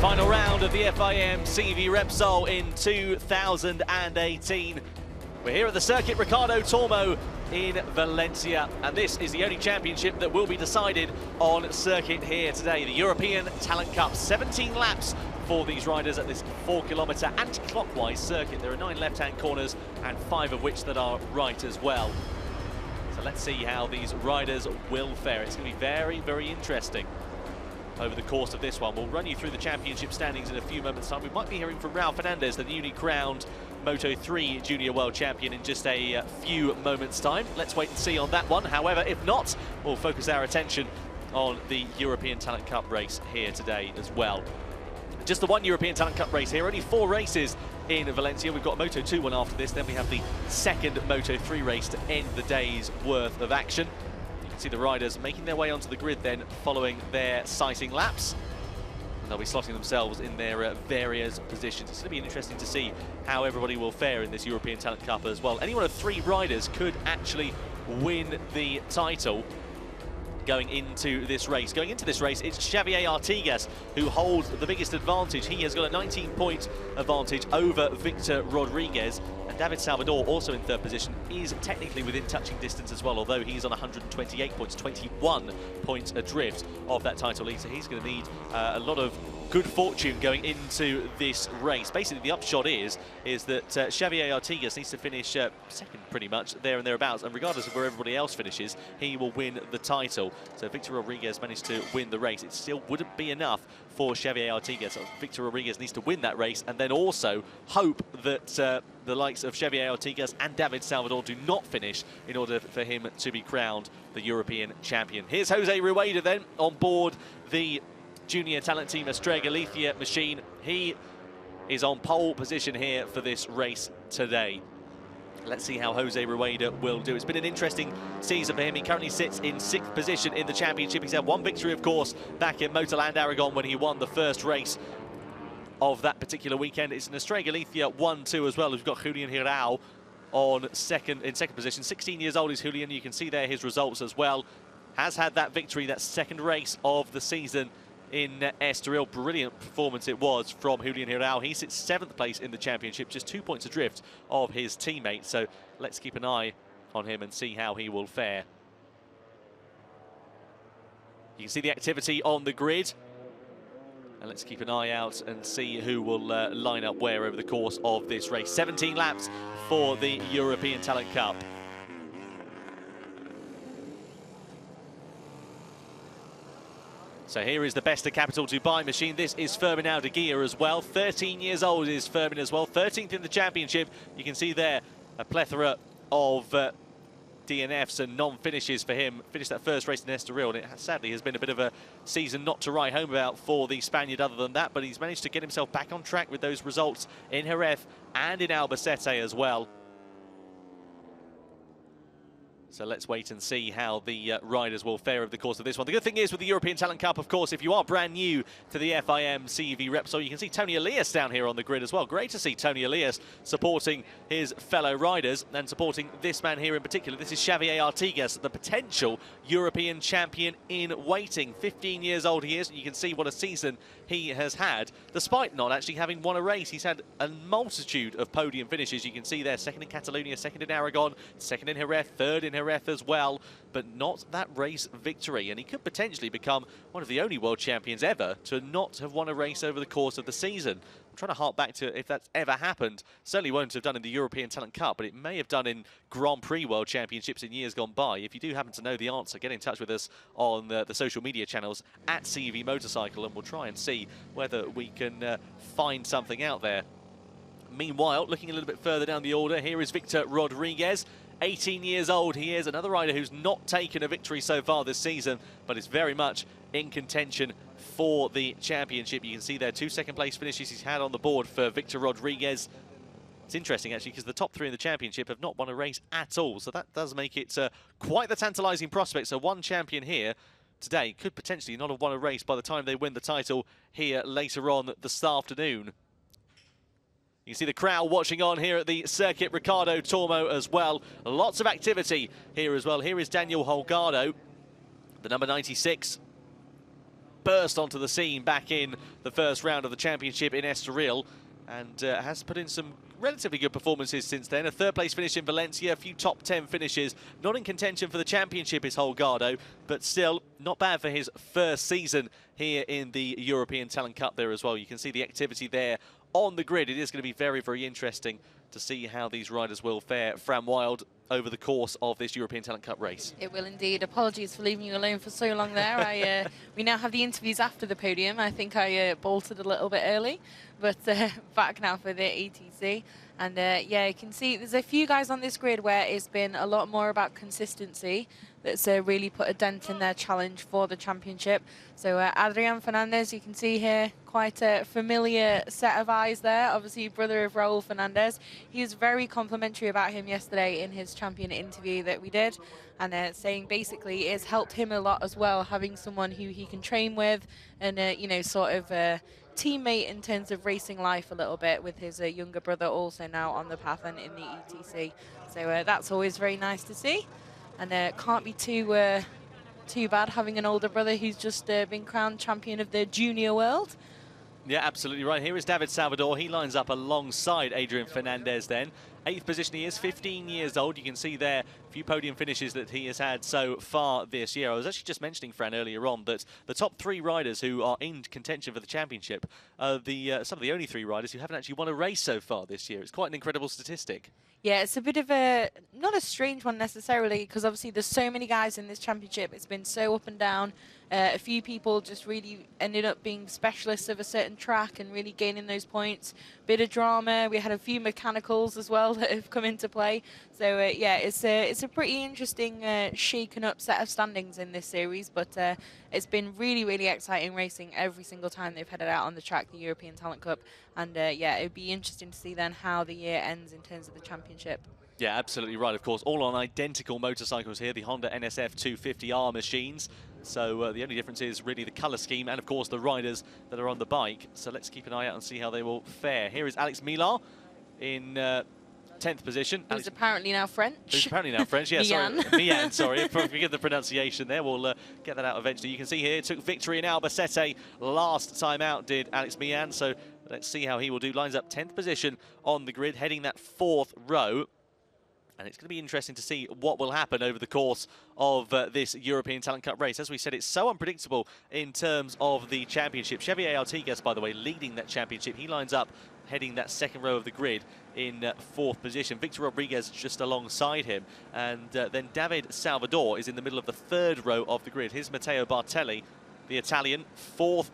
Final round of the FIM CEV Repsol in 2018. We're here at the Circuit Ricardo Tormo in Valencia, and this is the only championship that will be decided on circuit here today. The European Talent Cup, 17 laps for these riders at this 4-kilometre anti-clockwise circuit. There are 9 left-hand corners and 5 of which that are right as well. So let's see how these riders will fare. It's going to be very, very interesting over the course of this one. We'll run you through the championship standings in a few moments' time. We might be hearing from Raúl Fernández, the newly crowned Moto3 Junior World Champion, in just a few moments' time. Let's wait and see on that one. However, if not, we'll focus our attention on the European Talent Cup race here today as well. Just the one European Talent Cup race here, only 4 races in Valencia. We've got Moto2 one after this, then we have the second Moto3 race to end the day's worth of action. You can see the riders making their way onto the grid then following their sighting laps. And they'll be slotting themselves in their various positions. It's going to be interesting to see how everybody will fare in this European Talent Cup as well. Any one of 3 riders could actually win the title going into this race. Going into this race, it's Xavier Artigas who holds the biggest advantage. He has got a 19-point advantage over Víctor Rodríguez, and David Salvador, also in 3rd position, is technically within touching distance as well, although he's on 128 points, 21 points adrift of that title lead. So he's going to need a lot of good fortune going into this race. Basically, the upshot is that Xavier Artigas needs to finish second, pretty much, there and thereabouts, and regardless of where everybody else finishes, he will win the title. So Víctor Rodríguez managed to win the race. It still wouldn't be enough for Xavier Artigas. Víctor Rodríguez needs to win that race and then also hope that the likes of Xavier Artigas and David Salvador do not finish in order for him to be crowned the European champion. Here's José Rueda then on board the Junior Talent Team Estrella Galicia machine. He is on pole position here for this race today. Let's see how José Rueda will do. It's been an interesting season for him. He currently sits in 6th position in the championship. He's had 1 victory, of course, back in Motorland Aragon when he won the first race of that particular weekend. It's an Estrella Galicia 1-2 as well. We've got Julián Girau on in second position. 16 years old is Julián. You can see there his results as well. Has had that victory, that second race of the season in Estoril. Brilliant performance it was from Julián Girau. He sits 7th place in the championship, just 2 points adrift of his teammate. So let's keep an eye on him and see how he will fare. You can see the activity on the grid. And let's keep an eye out and see who will line up where over the course of this race. 17 laps for the European Talent Cup. So here is the best of Capital Dubai machine. This is Fermin Aldeguer as well. 13 years old is Fermin as well. 13th in the championship. You can see there a plethora of DNFs and non-finishes for him. Finished that first race in Estoril, and it sadly has been a bit of a season not to write home about for the Spaniard other than that, but he's managed to get himself back on track with those results in Jerez and in Albacete as well. So let's wait and see how the riders will fare over the course of this one. The good thing is with the European Talent Cup, of course, if you are brand new to the FIM CEV Repsol, you can see Tony Elias down here on the grid as well. Great to see Tony Elias supporting his fellow riders and supporting this man here in particular. This is Xavier Artigas, the potential European champion in waiting. 15 years old he is, and you can see what a season he has had, despite not actually having won a race. He's had a multitude of podium finishes. You can see there, 2nd in Catalonia, 2nd in Aragon, 2nd in Jerez, 3rd in Jerez as well, but not that race victory. And he could potentially become one of the only world champions ever to not have won a race over the course of the season. I'm trying to hark back to if that's ever happened. Certainly won't have done in the European Talent Cup, but it may have done in Grand Prix World Championships in years gone by. If you do happen to know the answer, get in touch with us on the social media channels at CEV Motorcycle, and we'll try and see whether we can find something out there. Meanwhile, looking a little bit further down the order, here is Víctor Rodríguez. 18 years old he is, another rider who's not taken a victory so far this season, but is very much in contention for the championship. You can see there 2 second-place finishes he's had on the board for Víctor Rodríguez. It's interesting, actually, because the top 3 in the championship have not won a race at all, so that does make it quite the tantalising prospect. So one champion here today could potentially not have won a race by the time they win the title here later on this afternoon. You can see the crowd watching on here at the Circuit Ricardo Tormo as well. Lots of activity here as well. Here is Daniel Holgado, the number 96. burst onto the scene back in the first round of the championship in Estoril, and has put in some relatively good performances since then. A third-place finish in Valencia, a few top 10 finishes. Not in contention for the championship is Holgado, but still not bad for his first season here in the European Talent Cup there as well. You can see the activity there on the grid. It is going to be very, very interesting to see how these riders will fare, Fran Wild, over the course of this European Talent Cup race. It will indeed. Apologies for leaving you alone for so long there. We now have the interviews after the podium. I think I bolted a little bit early, but back now for the ETC. And yeah, you can see there's a few guys on this grid where it's been a lot more about consistency that's really put a dent in their challenge for the championship. So Adrián Fernández, you can see here, quite a familiar set of eyes there. Obviously, brother of Raúl Fernández. He was very complimentary about him yesterday in his champion interview that we did, and saying basically it's helped him a lot as well, having someone who he can train with and, you know, sort of teammate in terms of racing life a little bit, with his younger brother also now on the path and in the ETC. So that's always very nice to see, and can't be too bad having an older brother who's just been crowned champion of the junior world. Yeah, absolutely right. Here is David Salvador. He lines up alongside Adrián Fernández then. 8th position he is, 15 years old. You can see there a few podium finishes that he has had so far this year. I was actually just mentioning, Fran, earlier on that the top 3 riders who are in contention for the championship are some of the only 3 riders who haven't actually won a race so far this year. It's quite an incredible statistic. Yeah, it's a bit of a, not a strange one necessarily, because obviously there's so many guys in this championship. It's been so up and down. A few people just really ended up being specialists of a certain track and really gaining those points. Bit of drama. We had a few mechanicals as well that have come into play. So yeah, it's a pretty interesting shaken up set of standings in this series, but it's been really, really exciting racing every single time they've headed out on the track, the European Talent Cup. And yeah, it would be interesting to see then how the year ends in terms of the championship. Yeah, absolutely right, of course. All on identical motorcycles here, the Honda NSF 250R machines. So the only difference is really the colour scheme and, of course, the riders that are on the bike. So let's keep an eye out and see how they will fare. Here is Alex Millar in 10th position. Who's apparently now French. Who's apparently now French, yeah, sorry. Mian, sorry. Forgive the pronunciation there. We'll get that out eventually. You can see here, took victory in Albacete last time out, did Alex Mian. So let's see how he will do. Lines up 10th position on the grid, heading that 4th row. And it's going to be interesting to see what will happen over the course of this European Talent Cup race. As we said, it's so unpredictable in terms of the championship. Xavier Artigas, by the way, leading that championship. He lines up heading that 2nd row of the grid in 4th position. Victor Rodríguez just alongside him. And then David Salvador is in the middle of the 3rd row of the grid. Here's Matteo Bartelli, the Italian, 14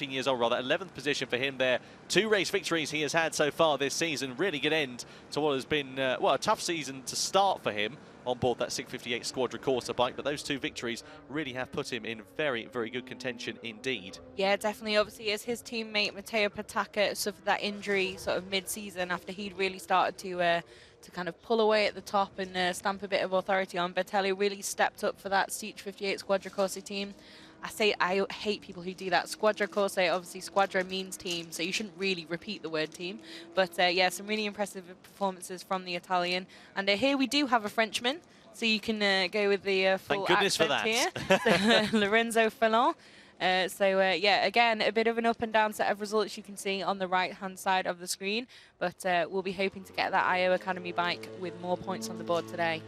years old rather, 11th position for him there. 2 race victories he has had so far this season. Really good end to what has been, well, a tough season to start for him on board that 658 Squadra Corsa bike, but those 2 victories really have put him in very, very good contention indeed. Yeah, definitely. Obviously, as his teammate Matteo Patacca suffered that injury sort of mid-season after he'd really started to kind of pull away at the top and stamp a bit of authority on, Bartelli really stepped up for that C58 Squadra Corsa team. I hate people who do that. Squadra Corsa, obviously Squadra means team, so you shouldn't really repeat the word team. But yeah, some really impressive performances from the Italian. And here we do have a Frenchman, so you can go with the full accent here. So, Lorenzo Fellon. Yeah, again, a bit of an up and down set of results you can see on the right-hand side of the screen. But we'll be hoping to get that IO Academy bike with more points on the board today.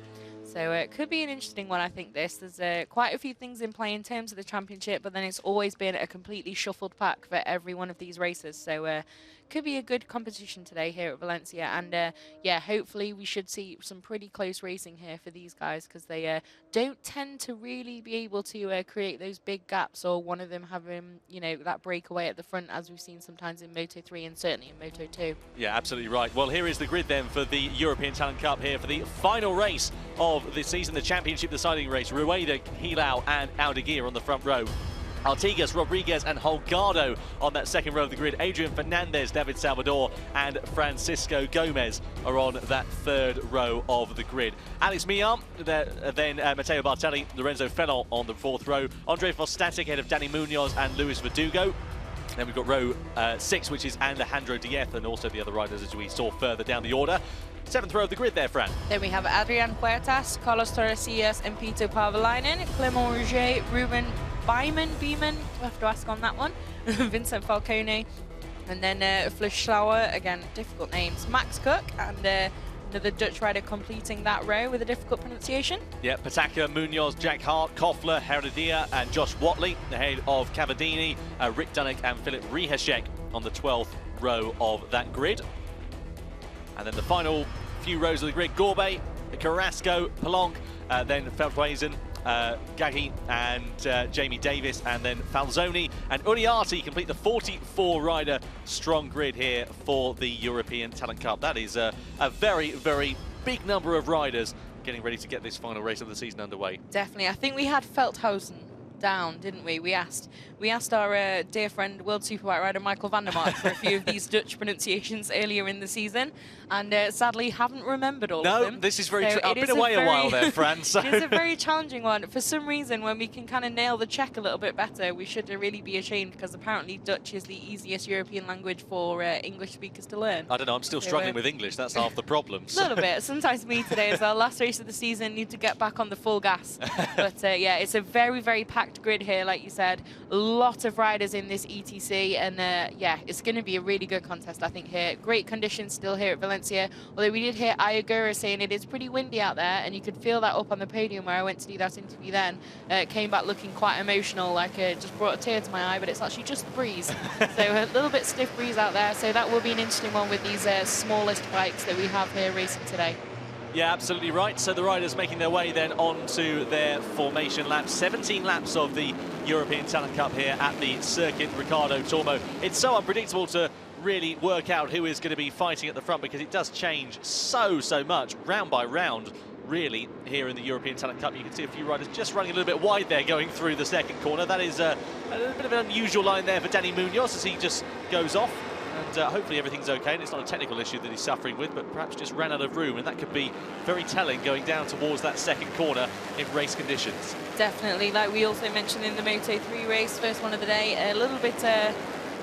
So it could be an interesting one, I think, this. There's quite a few things in play in terms of the championship, but then it's always been a completely shuffled pack for every one of these races. So could be a good competition today here at Valencia. And yeah, hopefully we should see some pretty close racing here for these guys, because they don't tend to really be able to create those big gaps, or one of them having, you know, that breakaway at the front, as we've seen sometimes in Moto3 and certainly in Moto2. Yeah, absolutely right. Well, here is the grid then for the European Talent Cup here for the final race of the season, the championship deciding race. Rueda, Hilao and Aldeguer on the front row. Artigas, Rodríguez and Holgado on that 2nd row of the grid. Adrián Fernández, David Salvador and Francisco Gomez are on that 3rd row of the grid. Alex Millar, then Matteo Bartelli, Lorenzo Fellon on the 4th row. Andre Fostatic ahead of Danny Munoz and Luis Verdugo. Then we've got row 6, which is Alejandro Díez, and also the other riders as we saw further down the order. 7th row of the grid there, Fran. Then we have Adrián Puertas, Carlos Torresillas and Peter Pavalainen, Clément Rouget, Ruben Beeman, we'll have to ask on that one. Vincent Falcone, and then Fleischauer, again, difficult names. Max Cook, and another Dutch rider completing that row with a difficult pronunciation. Yeah, Pataka, Munoz, Jack Hart, Koffler, Herodier, and Josh Watley ahead of Cavadini, Rick Dunnick, and Philip Riheshek on the 12th row of that grid. And then the final few rows of the grid: Gorbe, Carrasco, Pelonk, then Feldhuizen, Gaggi and Jamie Davis, and then Falzoni and Uriarty complete the 44-rider strong grid here for the European Talent Cup. That is a very, very big number of riders getting ready to get this final race of the season underway. Definitely. I think we had Feldhuizen down, didn't we? We asked our dear friend, World Superbike rider Michael van der Mark for a few of these Dutch pronunciations earlier in the season, and sadly haven't remembered all of them. No, this is very true. I've been away a while there, Fran. So. It is a very challenging one. For some reason, when we can kind of nail the Czech a little bit better, we should really be ashamed, because apparently Dutch is the easiest European language for English speakers to learn. I don't know, I'm still struggling with English. That's half the problem. A little bit. Sometimes me today as well. Last race of the season, need to get back on the full gas. But yeah, it's a very, very packed grid here, like you said. A lot of riders in this ETC, and yeah, it's going to be a really good contest, I think, here. Great conditions still here at Valencia, although we did hear Ogura saying it is pretty windy out there, and you could feel that up on the podium where I went to do that interview then. Came back looking quite emotional, like just brought a tear to my eye, but it's actually just the breeze. So a little bit stiff breeze out there, so that will be an interesting one with these smallest bikes that we have here racing today. Yeah, absolutely right. So the riders making their way then onto their formation laps. 17 laps of the European Talent Cup here at the Circuit Ricardo Tormo. It's so unpredictable to really work out who is going to be fighting at the front, because it does change so much round by round, really, here in the European Talent Cup. You can see a few riders just running a little bit wide there going through the second corner. That is a bit of an unusual line there for Danny Munoz as he just goes off. And hopefully everything's okay, and it's not a technical issue that he's suffering with, but perhaps just ran out of room, and that could be very telling going down towards that second corner in race conditions. Definitely, like we also mentioned in the Moto3 race, first one of the day, a little bit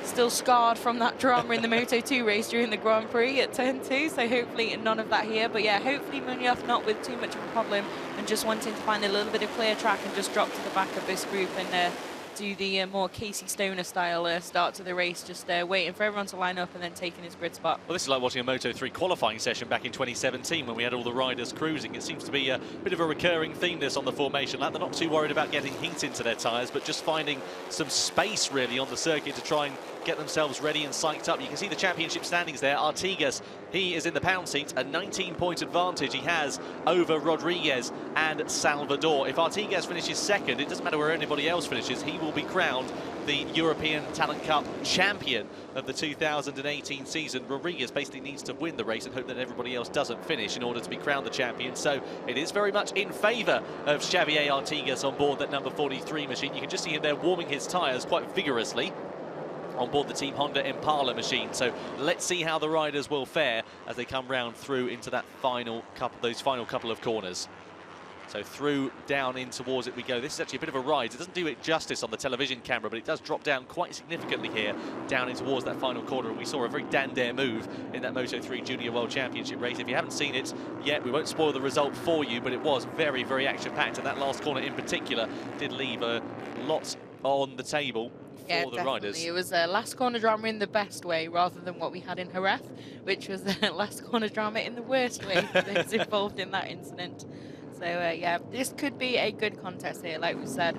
still scarred from that drama in the Moto2 race during the Grand Prix at turn 2, so hopefully none of that here. But yeah, hopefully Munoz not with too much of a problem, and just wanting to find a little bit of clear track and just drop to the back of this group and do the more Casey Stoner style start to the race, just waiting for everyone to line up and then taking his grid spot. Well, this is like watching a Moto3 qualifying session back in 2017 when we had all the riders cruising. It seems to be a bit of a recurring theme this on the formation lap. They're not too worried about getting heat into their tyres, but just finding some space really on the circuit to try and get themselves ready and psyched up. You can see the championship standings there. Artigas, he is in the pound seat, a 19-point advantage he has over Rodriguez and Salvador. If Artigas finishes second, it doesn't matter where anybody else finishes, he will be crowned the European Talent Cup champion of the 2018 season. Rodriguez basically needs to win the race and hope that everybody else doesn't finish in order to be crowned the champion. So it is very much in favour of Xavier Artigas on board that number 43 machine. You can just see him there warming his tyres quite vigorously on board the Team Honda Impala machine. So let's see how the riders will fare as they come round through into that final couple of corners. So through, down, in towards it we go. This is actually a bit of a ride. It doesn't do it justice on the television camera, but it does drop down quite significantly here, down in towards that final corner. And we saw a very Dan-dare move in that Moto3 Junior World Championship race. If you haven't seen it yet, we won't spoil the result for you, but it was very, very action-packed. And that last corner in particular did leave a lot on the table for the riders. It was last corner drama in the best way rather than what we had in Jerez, which was last corner drama in the worst way for those involved in that incident. So yeah, this could be a good contest here, like we said.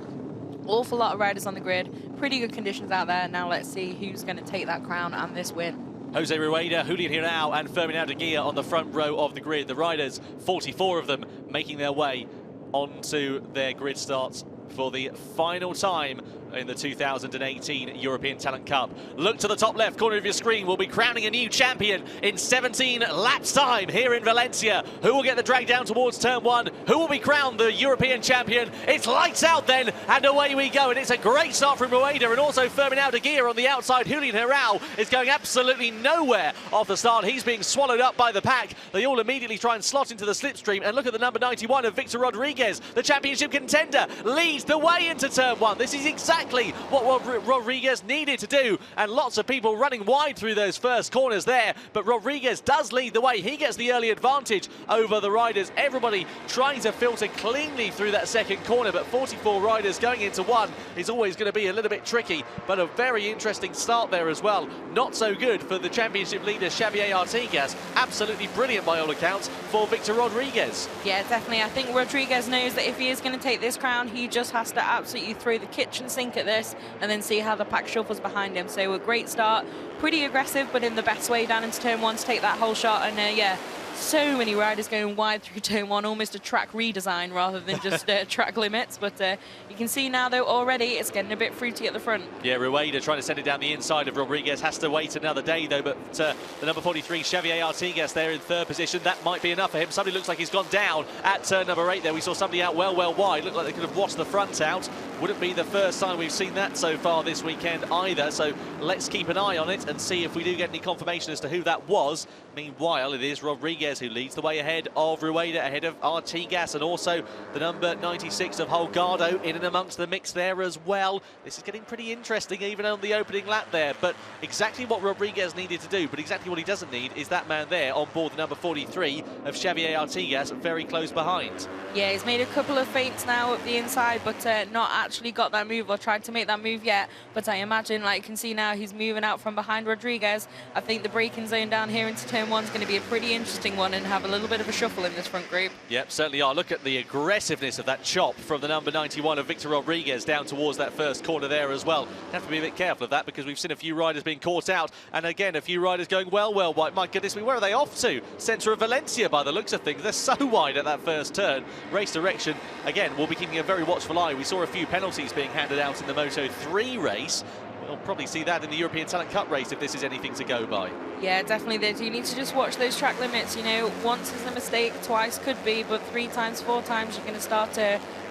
Awful lot of riders on the grid, pretty good conditions out there. Now let's see who's going to take that crown and this win. Jose Rueda, Julian Hirao and Fermin Aldeguia on the front row of the grid. The riders, 44 of them, making their way onto their grid starts for the final time in the 2018 European Talent Cup. Look to the top left corner of your screen. We'll be crowning a new champion in 17 laps time here in Valencia. Who will get the drag down towards turn 1? Who will be crowned the European champion? It's lights out then, and away we go. And it's a great start from Rueda and also Fermin Aldeguia on the outside. Julian Hirao is going absolutely nowhere off the start. He's being swallowed up by the pack. They all immediately try and slot into the slipstream. And look at the number 91 of Victor Rodríguez, the championship contender, leads leads the way into turn 1. This is exactly what Rodríguez needed to do, and lots of people running wide through those first corners there, but Rodríguez does lead the way. He gets the early advantage over the riders. Everybody trying to filter cleanly through that second corner, but 44 riders going into one is always going to be a little bit tricky, but a very interesting start there as well. Not so good for the championship leader Xavier Artigas. Absolutely brilliant by all accounts for Víctor Rodríguez. Yeah, definitely. I think Rodríguez knows that if he is going to take this crown, he just has to absolutely throw the kitchen sink at this and then see how the pack shuffles behind him. So a great start, pretty aggressive, but in the best way down into turn 1 to take that whole shot. And yeah, so many riders going wide through turn 1, almost a track redesign rather than just track limits. But you can see now, though, already it's getting a bit fruity at the front. Yeah, Rueda trying to send it down the inside of Rodríguez. Has to wait another day, though. But the number 43, Xavier Artigas, there in third position. That might be enough for him. Somebody looks like he's gone down at turn number 8 there. We saw somebody out well wide. Looked like they could have washed the front out. Wouldn't be the first time we've seen that so far this weekend either. So let's keep an eye on it and see if we do get any confirmation as to who that was. Meanwhile, it is Rodríguez who leads the way ahead of Rueda, ahead of Artigas, and also the number 96 of Holgado in and amongst the mix there as well. This is getting pretty interesting even on the opening lap there, but exactly what Rodríguez needed to do, but exactly what he doesn't need is that man there on board the number 43 of Xavier Artigas, very close behind. Yeah, he's made a couple of feints now at the inside, but not actually got that move or tried to make that move yet. But I imagine, like you can see now, he's moving out from behind Rodríguez. I think the braking zone down here into turn 1 is going to be a pretty interesting one and have a little bit of a shuffle in this front group. Yep, certainly are. Look at the aggressiveness of that chop from the number 91 of Víctor Rodríguez down towards that first corner there as well. Have to be a bit careful of that because we've seen a few riders being caught out, and again a few riders going well wide. My goodness me, where are they off to? Centre of Valencia by the looks of things. They're so wide at that first turn. Race direction, again, we'll be keeping a very watchful eye. We saw a few penalties being handed out in the Moto3 race. We'll probably see that in the European Talent Cup race if this is anything to go by. Yeah, definitely they do need to just watch those track limits. You know, once is a mistake, twice could be, but 3 times, 4 times you're going to start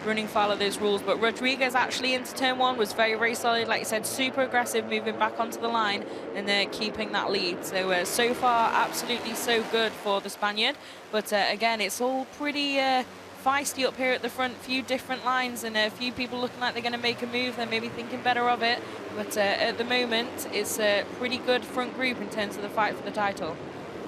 running foul of those rules. But Rodríguez actually into turn 1 was very solid, like you said, super aggressive, moving back onto the line and keeping that lead. So so far absolutely so good for the Spaniard, but again it's all pretty feisty up here at the front. Few different lines and a few people looking like they're going to make a move. They're maybe thinking better of it, but at the moment it's a pretty good front group in terms of the fight for the title.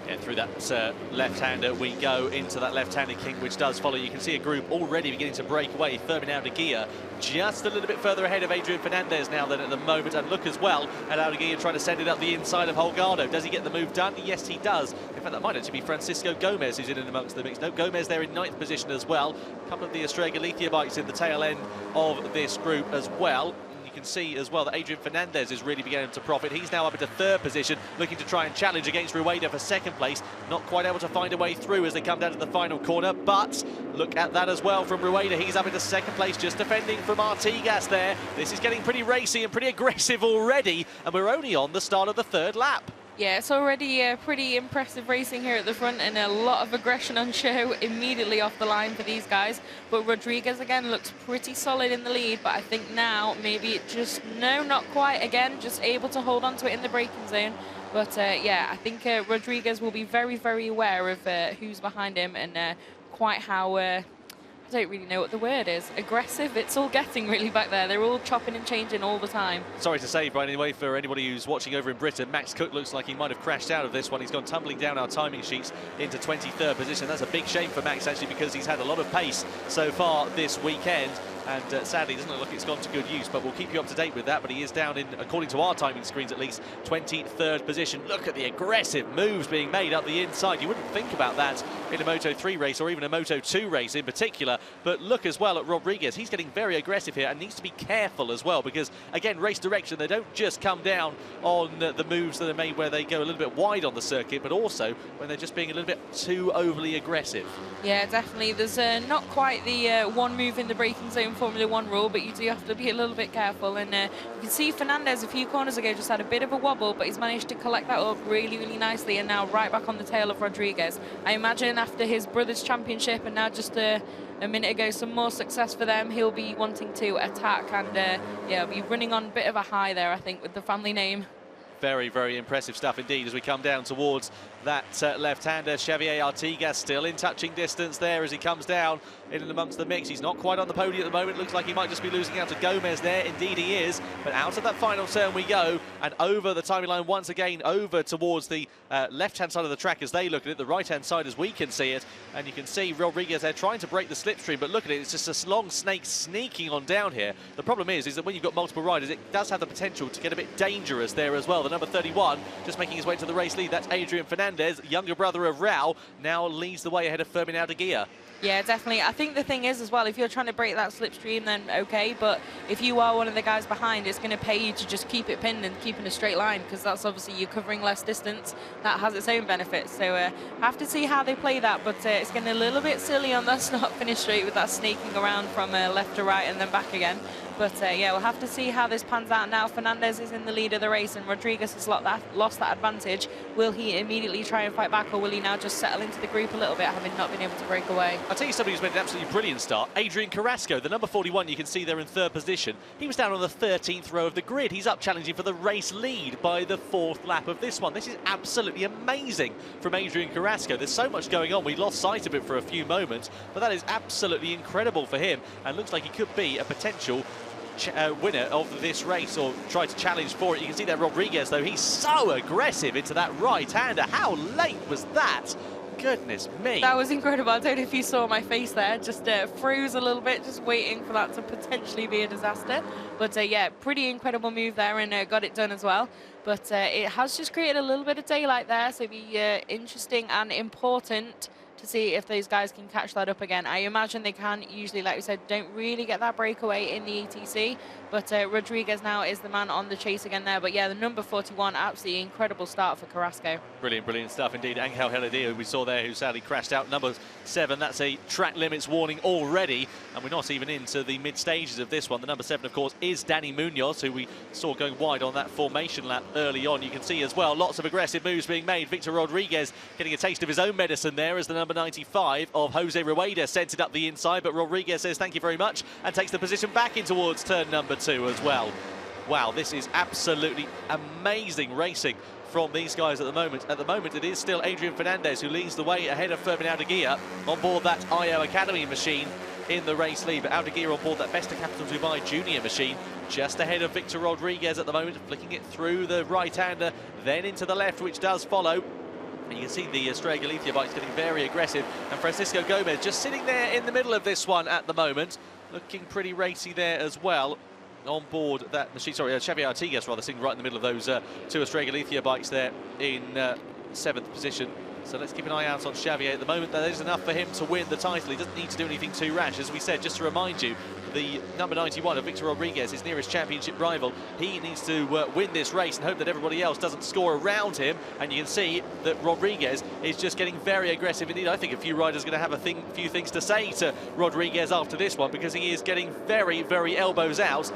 Yeah, through that left-hander we go into that left-handed king, which does follow. You can see a group already beginning to break away. Firming Abián just a little bit further ahead of Adrián Fernández now than at the moment, and look as well at Abián trying to send it up the inside of Holgado. Does he get the move done? Yes, he does. In fact, that might actually be Francisco Gomez who's in and amongst the mix. No, Gomez there in 9th position as well. A couple of the Estrella Galicia bikes in the tail end of this group as well. You can see as well that Adrián Fernández is really beginning to profit. He's now up into 3rd position, looking to try and challenge against Rueda for 2nd place. Not quite able to find a way through as they come down to the final corner, but look at that as well from Rueda. He's up into 2nd place, just defending from Artigas there. This is getting pretty racy and pretty aggressive already, and we're only on the start of the 3rd lap. Yeah, it's already pretty impressive racing here at the front and a lot of aggression on show immediately off the line for these guys. But Rodríguez again looks pretty solid in the lead, but I think now maybe just, no, not quite again, just able to hold on to it in the braking zone. But yeah, I think Rodríguez will be very aware of who's behind him and quite how I don't really know what the word is. Aggressive, it's all getting really back there. They're all chopping and changing all the time. Sorry to say, Brian, anyway, for anybody who's watching over in Britain, Max Cook looks like he might have crashed out of this one. He's gone tumbling down our timing sheets into 23rd position. That's a big shame for Max, actually, because he's had a lot of pace so far this weekend. And sadly, it doesn't look like it's gone to good use, but we'll keep you up to date with that. But he is down in, according to our timing screens at least, 23rd position. Look at the aggressive moves being made up the inside. You wouldn't think about that in a Moto3 race or even a Moto2 race in particular. But look as well at Rodríguez. He's getting very aggressive here and needs to be careful as well because, again, race direction, they don't just come down on the moves that are made where they go a little bit wide on the circuit, but also when they're just being a little bit too overly aggressive. Yeah, definitely. There's not quite the one move in the braking zone Formula 1 rule, but you do have to be a little bit careful. And you can see Fernández a few corners ago just had a bit of a wobble, but he's managed to collect that up really nicely and now right back on the tail of Rodríguez. I imagine after his brother's championship and now just a minute ago some more success for them, he'll be wanting to attack and yeah, be running on a bit of a high there, I think, with the family name. Very, very impressive stuff indeed as we come down towards that left-hander. Xavier Artigas still in touching distance there as he comes down in and amongst the mix. He's not quite on the podium at the moment. Looks like he might just be losing out to Gomez there. Indeed he is. But out of that final turn we go, and over the timing line once again, over towards the left-hand side of the track as they look at it, the right-hand side as we can see it. And you can see Rodriguez there trying to break the slipstream, but look at it, it's just a long snake sneaking on down here. The problem is that when you've got multiple riders, it does have the potential to get a bit dangerous there as well. The number 31 just making his way to the race lead, that's Adrián Fernández, younger brother of Raúl, now leads the way ahead of Fermin Aldeguia. Yeah, definitely. I think the thing is as well, if you're trying to break that slipstream, then okay, but if you are one of the guys behind, it's going to pay you to just keep it pinned and keep in a straight line, because that's obviously you're covering less distance. That has its own benefits. So have to see how they play that, but it's getting a little bit silly on that start finish straight with that snaking around from left to right and then back again. But yeah, we'll have to see how this pans out now. Fernández is in the lead of the race and Rodriguez has lost that advantage. Will he immediately try and fight back, or will he now just settle into the group a little bit, having not been able to break away? I'll tell you somebody who's made an absolutely brilliant start. Adrián Carrasco, the number 41, you can see there in third position. He was down on the 13th row of the grid. He's up challenging for the race lead by the 4th lap of this one. This is absolutely amazing from Adrián Carrasco. There's so much going on. We lost sight of it for a few moments, but that is absolutely incredible for him, and looks like he could be a potential winner of this race, or try to challenge for it. You can see that Rodriguez, though, he's so aggressive into that right-hander. How late was that? Goodness me. That was incredible. I don't know if you saw my face there, just froze a little bit, just waiting for that to potentially be a disaster. But yeah, pretty incredible move there, and got it done as well. But it has just created a little bit of daylight there, so it'll be interesting and important to see if those guys can catch that up again. I imagine they can. Usually, like we said, don't really get that breakaway in the ETC, but Rodriguez now is the man on the chase again there. But yeah, the number 41, absolutely incredible start for Carrasco. Brilliant, brilliant stuff indeed. Angel Heladia, we saw there, who sadly crashed out. Number 7, that's a track limits warning already, and we're not even into the mid stages of this one. The number 7, of course, is Dani Munoz, who we saw going wide on that formation lap early on. You can see as well, lots of aggressive moves being made. Victor Rodriguez getting a taste of his own medicine there as the number 95 of Jose Rueda sent it up the inside, but Rodriguez says thank you very much and takes the position back in towards turn number 2 as well. Wow, this is absolutely amazing racing from these guys at the moment. At the moment, it is still Adrián Fernández who leads the way ahead of Fermin Aldeguia on board that IO Academy machine in the race lead, but Aldeguia on board that Besta Capital Dubai Junior machine just ahead of Victor Rodriguez at the moment, flicking it through the right-hander, then into the left, which does follow. And you can see the Estrella Galicia bikes getting very aggressive, and Francisco Gomez just sitting there in the middle of this one at the moment, looking pretty racy there as well on board that machine. Sorry, Xavier Artigas rather, sitting right in the middle of those two Estrella Galicia bikes there in 7th position. So let's keep an eye out on Xavier at the moment. That is enough for him to win the title. He doesn't need to do anything too rash. As we said, just to remind you, the number 91 of Victor Rodriguez, his nearest championship rival, he needs to win this race and hope that everybody else doesn't score around him. And you can see that Rodriguez is just getting very aggressive indeed. I think a few riders are going to have a few things to say to Rodriguez after this one, because he is getting very, very elbows out.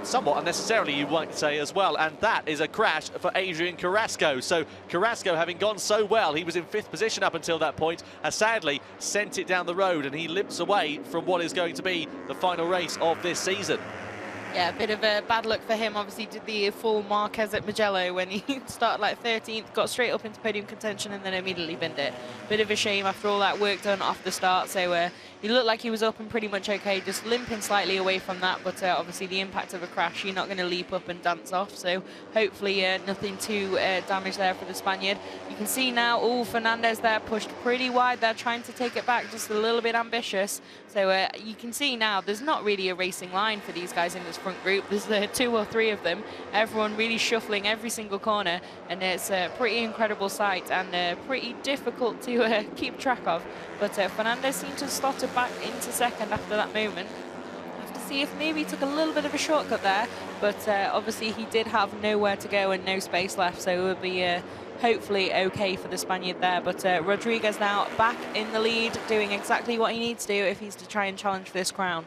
Somewhat unnecessarily, you might say as well, and that is a crash for Adrián Carrasco. So Carrasco, having gone so well, he was in 5th position up until that point, has sadly sent it down the road, and he limps away from what is going to be the final race of this season. Yeah, a bit of a bad luck for him. Obviously did the full Marquez at Mugello when he started like 13th, got straight up into podium contention and then immediately binned it. Bit of a shame after all that work done off the start. So he looked like he was up and pretty much okay, just limping slightly away from that, but obviously the impact of a crash, you're not going to leap up and dance off, so hopefully nothing too damaged there for the Spaniard. You can see now, Fernández there pushed pretty wide there, trying to take it back, just a little bit ambitious. So you can see now there's not really a racing line for these guys in this front group. There's 2 or 3 of them, everyone really shuffling every single corner, and it's a pretty incredible sight and pretty difficult to keep track of. But Fernández seemed to slot it back into 2nd after that moment. Have to see if maybe he took a little bit of a shortcut there, but obviously he did have nowhere to go and no space left, so it would be hopefully okay for the Spaniard there. But Rodriguez now back in the lead, doing exactly what he needs to do if he's to try and challenge for this crown.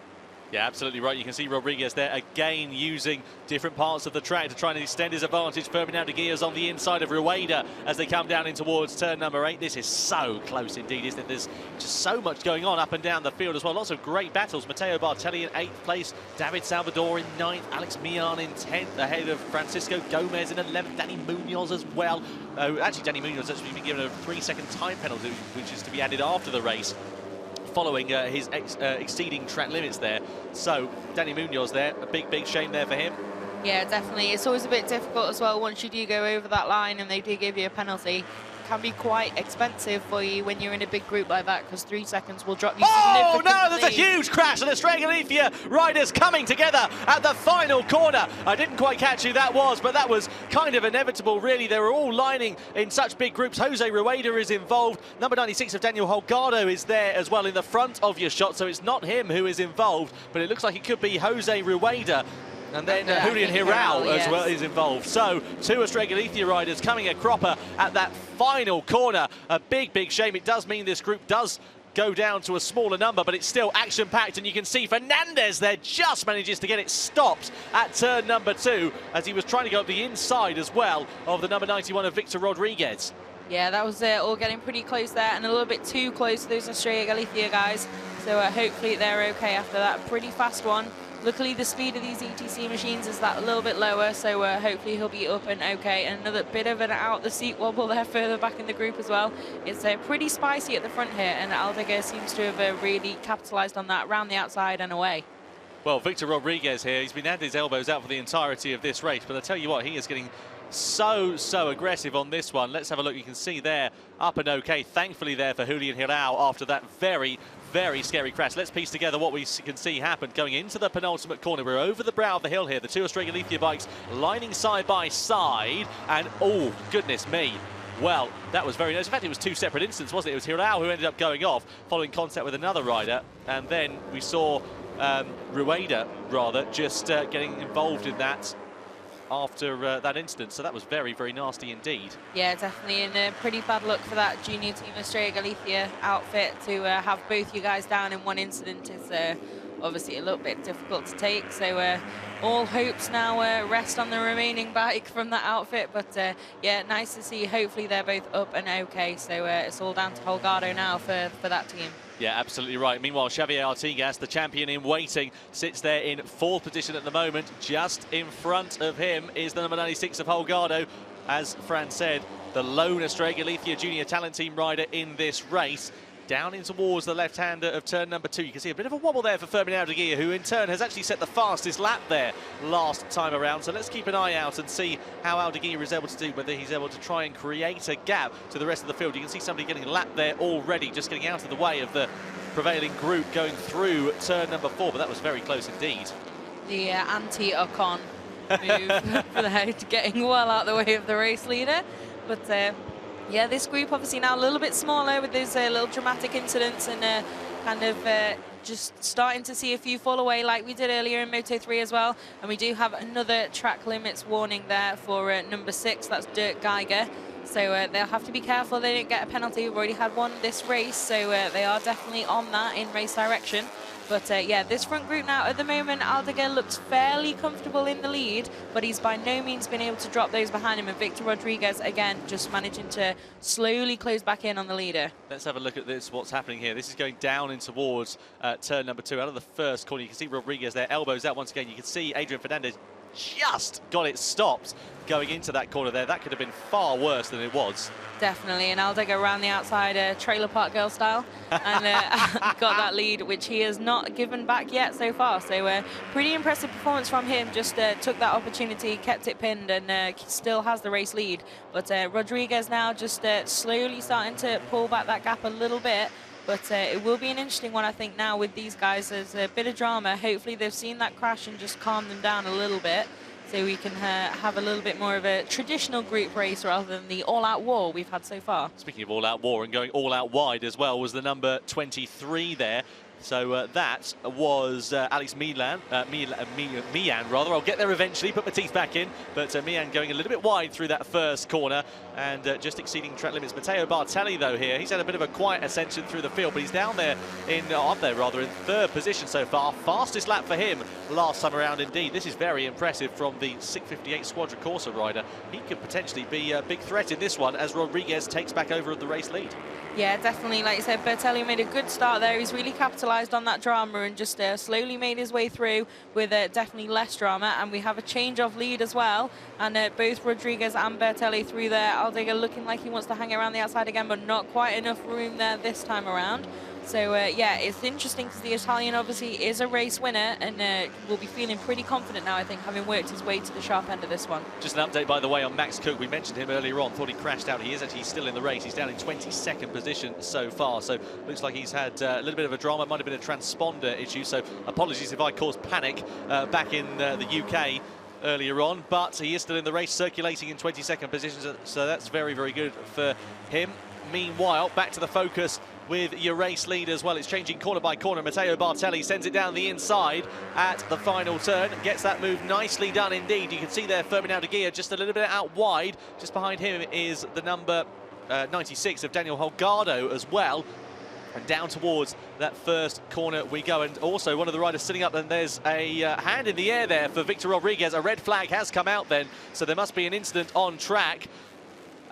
Yeah, absolutely right. You can see Rodriguez there again using different parts of the track to try and extend his advantage. Ferdinand de Geer's on the inside of Rueda as they come down in towards turn number 8. This is so close indeed, isn't it? There's just so much going on up and down the field as well. Lots of great battles. Matteo Bartelli in 8th place, David Salvador in 9th, Alex Millan in 10th, ahead of Francisco Gomez in 11th, Danny Munoz as well. Actually, Danny Munoz has actually been given a 3-second time penalty, which is to be added after the race, following his exceeding track limits there. So Danny Munoz there, a big shame there for him. Yeah, definitely. It's always a bit difficult as well once you do go over that line and they do give you a penalty. It can be quite expensive for you when you're in a big group like that, because 3 seconds will drop you significantly. Oh no, there's a huge crash, and Estrella Galicia riders coming together at the final corner. I didn't quite catch who that was, but that was kind of inevitable really. They were all lining in such big groups. Jose Rueda is involved. Number 96 of Daniel Holgado is there as well in the front of your shot, so it's not him who is involved, but it looks like it could be Jose Rueda. And then Julian Hirao as well is involved. So 2 Estrella Galicia riders coming a cropper at that final corner. A big shame. It does mean this group does go down to a smaller number, but it's still action-packed, and you can see Fernandez there just manages to get it stopped at turn number 2 as he was trying to go up the inside as well of the number 91 of Victor Rodríguez. Yeah, that was all getting pretty close there, and a little bit too close to those Estrella Galicia guys. So hopefully they're okay after that pretty fast one. Luckily, the speed of these ETC machines is that a little bit lower, so hopefully he'll be up and okay. And another bit of an out-the-seat wobble there further back in the group as well. It's pretty spicy at the front here, and Aldiger seems to have really capitalised on that around the outside and away. Well, Victor Rodríguez here, he's been had his elbows out for the entirety of this race, but I tell you what, he is getting so aggressive on this one. Let's have a look. You can see there, up and okay, thankfully there for Julian Hirao after that very scary crash. Let's piece together what we can see happen going into the penultimate corner. We're over the brow of the hill here. The 2 Estrella Galicia bikes lining side by side, and oh, goodness me. Well, that was very nice. In fact, it was 2 separate incidents, wasn't it? It was Hirao who ended up going off, following contact with another rider, and then we saw Rueda, rather, just getting involved in that after that incident. So that was very nasty indeed. Yeah, definitely, and pretty bad luck for that junior team Estrella Galicia outfit to have both you guys down in one incident is obviously a little bit difficult to take. So all hopes now rest on the remaining bike from that outfit, but yeah, nice to see. Hopefully they're both up and okay, so it's all down to Holgado now for that team. Yeah, absolutely right. Meanwhile, Xavier Artigas, the champion in waiting, sits there in 4th position at the moment. Just in front of him is the number 96 of Holgado. As Fran said, the lone Estrella Galicia junior talent team rider in this race. Down in towards the left-hander of turn number 2. You can see a bit of a wobble there for Ferdinand de Geer, who in turn has actually set the fastest lap there last time around. So let's keep an eye out and see how Aldeguer is able to do, whether he's able to try and create a gap to the rest of the field. You can see somebody getting lapped there already, just getting out of the way of the prevailing group going through turn number 4, but that was very close indeed. The anti-Ocon move for there, getting well out of the way of the race leader. But yeah, this group obviously now a little bit smaller with those little dramatic incidents, and kind of just starting to see a few fall away like we did earlier in Moto3 as well. And we do have another track limits warning there for number 6, that's Dirk Geiger. So they'll have to be careful they don't get a penalty. We've already had one this race, so they are definitely on that in race direction. But yeah, this front group now, at the moment, Aldeguer looks fairly comfortable in the lead, but he's by no means been able to drop those behind him. And Victor Rodríguez, again, just managing to slowly close back in on the leader. Let's have a look at this, what's happening here. This is going down in towards turn number 2. Out of the first corner, you can see Rodríguez there, elbows out once again. You can see Adrián Fernández just got it stopped going into that corner there. That could have been far worse than it was. Definitely, and Aldeguer around the outside, trailer park girl style, and got that lead, which he has not given back yet so far. So pretty impressive performance from him. Just took that opportunity, kept it pinned, and still has the race lead. But Rodríguez now just slowly starting to pull back that gap a little bit. But it will be an interesting one, I think, now with these guys. There's a bit of drama. Hopefully they've seen that crash and just calmed them down a little bit, so we can have a little bit more of a traditional group race rather than the all-out war we've had so far. Speaking of all-out war and going all-out wide as well, was the number 23 there So that was Alex Mian, rather. I'll get there eventually, put my teeth back in. But Mian going a little bit wide through that first corner and just exceeding track limits. Matteo Bartelli, though, here, he's had a bit of a quiet ascension through the field, but he's down there in third position so far. Fastest lap for him last time around, indeed. This is very impressive from the 658 Squadra Corsa rider. He could potentially be a big threat in this one as Rodriguez takes back over the race lead. Yeah, definitely. Like you said, Bertelli made a good start there. He's really capitalised on that drama and just slowly made his way through with definitely less drama. And we have a change of lead as well. And both Rodriguez and Bertelli through there. Aldiga looking like he wants to hang around the outside again, but not quite enough room there this time around. So, yeah, it's interesting because the Italian obviously is a race winner and will be feeling pretty confident now, I think, having worked his way to the sharp end of this one. Just an update, by the way, on Max Cook. We mentioned him earlier on, thought he crashed out. He is actually still in the race. He's down in 22nd position so far. So, looks like he's had a little bit of a drama. Might have been a transponder issue. So, apologies if I caused panic back in the UK earlier on. But he is still in the race, circulating in 22nd position. So, that's very, very good for him. Meanwhile, back to the focus with your race lead as well. It's changing corner by corner. Matteo Bartelli sends it down the inside at the final turn. Gets that move nicely done indeed. You can see there Firmin Aldeguer just a little bit out wide. Just behind him is the number 96 of Daniel Holgado as well. And down towards that first corner we go. And also one of the riders sitting up, and there's a hand in the air there for Victor Rodriguez. A red flag has come out then, so there must be an incident on track.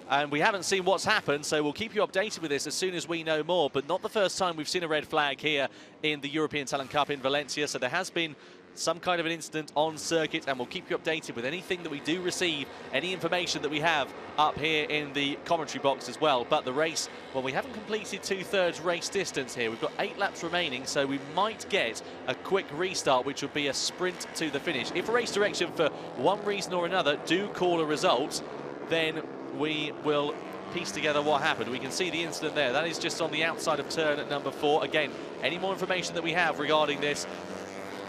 And we haven't seen what's happened, so we'll keep you updated with this as soon as we know more. But not the first time we've seen a red flag here in the European Talent Cup in Valencia. So there has been some kind of an incident on circuit, and we'll keep you updated with anything that we do receive, any information that we have up here in the commentary box as well. But the race, well, we haven't completed 2/3 race distance here. We've got 8 laps remaining, so we might get a quick restart, which would be a sprint to the finish. If race direction, for one reason or another, do call a result, then we will piece together what happened. We can see the incident there. That is just on the outside of turn at number 4. Again, any more information that we have regarding this,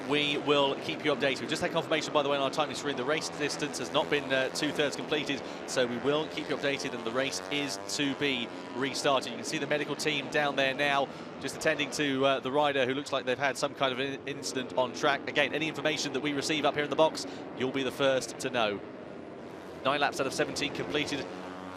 we will keep you updated. We've just had confirmation, by the way, on our timing screen. The race distance has not been 2/3 completed, so we will keep you updated, and the race is to be restarted. You can see the medical team down there now, just attending to the rider who looks like they've had some kind of an incident on track. Again, any information that we receive up here in the box, you'll be the first to know. 9 laps out of 17 completed.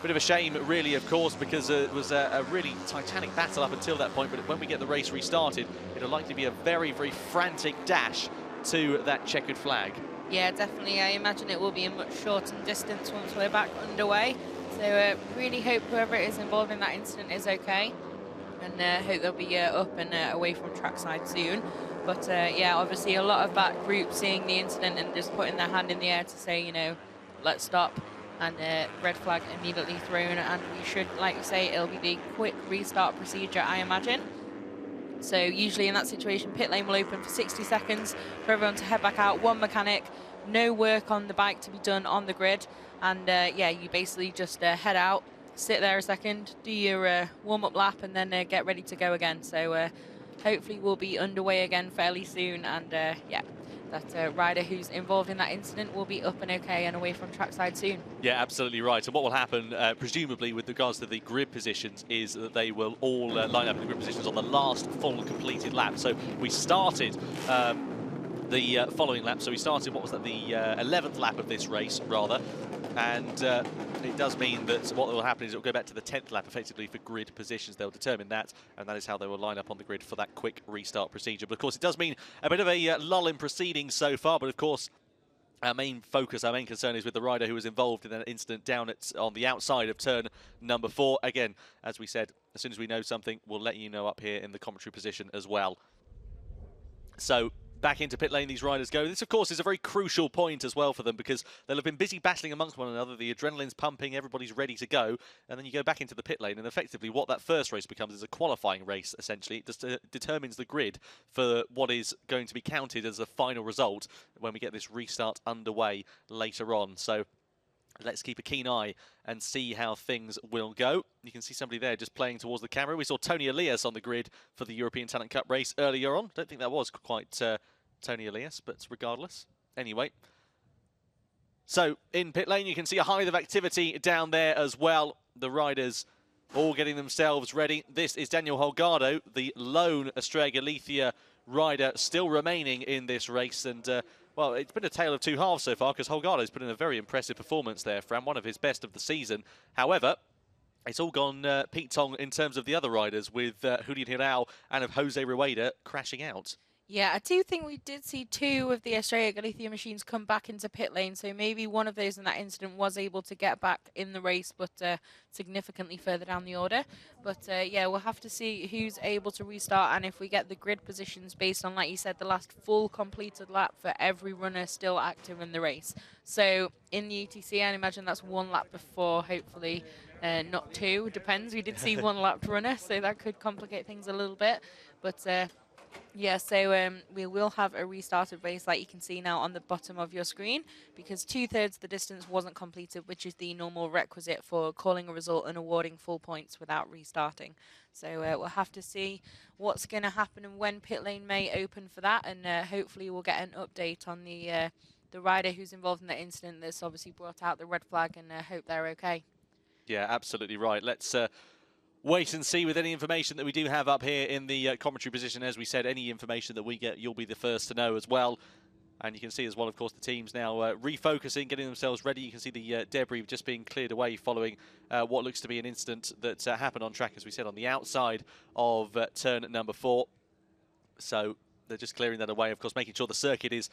Bit of a shame, really, of course, because it was a really titanic battle up until that point. But when we get the race restarted, it'll likely be a very, very frantic dash to that checkered flag. Yeah, definitely. I imagine it will be a much shortened distance once we're back underway. So really hope whoever it is involved in that incident is okay. And hope they'll be up and away from trackside soon. But yeah, obviously a lot of that group seeing the incident and just putting their hand in the air to say, you know, let's stop, and red flag immediately thrown, and we should, like you say, it'll be the quick restart procedure, I imagine. So usually in that situation, pit lane will open for 60 seconds for everyone to head back out. One mechanic, no work on the bike to be done on the grid, and yeah, you basically just head out, sit there a second, do your warm-up lap, and then get ready to go again. So hopefully we'll be underway again fairly soon, and yeah, that rider who's involved in that incident will be up and okay and away from trackside soon. Yeah, absolutely right. And what will happen, presumably, with regards to the grid positions, is that they will all line up in the grid positions on the last full completed lap. So we started the following lap. So we started, what was that, the 11th lap of this race, rather. And it does mean that what will happen is it will go back to the 10th lap, effectively, for grid positions. They'll determine that, and that is how they will line up on the grid for that quick restart procedure. But, of course, it does mean a bit of a lull in proceedings so far. But, of course, our main focus, our main concern is with the rider who was involved in that incident down on the outside of turn number 4. Again, as we said, as soon as we know something, we'll let you know up here in the commentary position as well. So back into pit lane these riders go. This, of course, is a very crucial point as well for them, because they'll have been busy battling amongst one another. The adrenaline's pumping, everybody's ready to go, and then you go back into the pit lane, and effectively what that first race becomes is a qualifying race, essentially. It just determines the grid for what is going to be counted as a final result when we get this restart underway later on. So let's keep a keen eye and see how things will go. You can see somebody there just playing towards the camera. We saw Tony Elias on the grid for the European Talent Cup race earlier on. Don't think that was quite Tony Elias, but regardless. Anyway, so in pit lane you can see a hive of activity down there as well. The riders all getting themselves ready. This is Daniel Holgado, the lone Estrella Galicia rider still remaining in this race. And, well, it's been a tale of two halves so far because Holgado's put in a very impressive performance there, Fran, one of his best of the season. However, it's all gone Pete Tong in terms of the other riders, with Julian Hirao and of Jose Rueda crashing out. Yeah, I do think we did see two of the Estrella Galicia machines come back into pit lane, so maybe one of those in that incident was able to get back in the race, but significantly further down the order. But yeah, we'll have to see who's able to restart, and if we get the grid positions based on, like you said, the last full completed lap for every runner still active in the race. So in the ETC, I imagine that's one lap before, hopefully not two, depends. We did see one lapped runner, so that could complicate things a little bit. But yeah, so we will have a restarted race like you can see now on the bottom of your screen, because 2/3 of the distance wasn't completed, which is the normal requisite for calling a result and awarding full points without restarting. So we'll have to see what's going to happen and when pit lane may open for that, and hopefully we'll get an update on the rider who's involved in that incident that's obviously brought out the red flag, and hope they're okay. Yeah, absolutely right. Let's wait and see with any information that we do have up here in the commentary position. As we said, any information that we get, you'll be the first to know as well. And you can see as well, of course, the teams now refocusing, getting themselves ready. You can see the debris just being cleared away following what looks to be an incident that happened on track, as we said, on the outside of turn number 4. So they're just clearing that away, of course, making sure the circuit is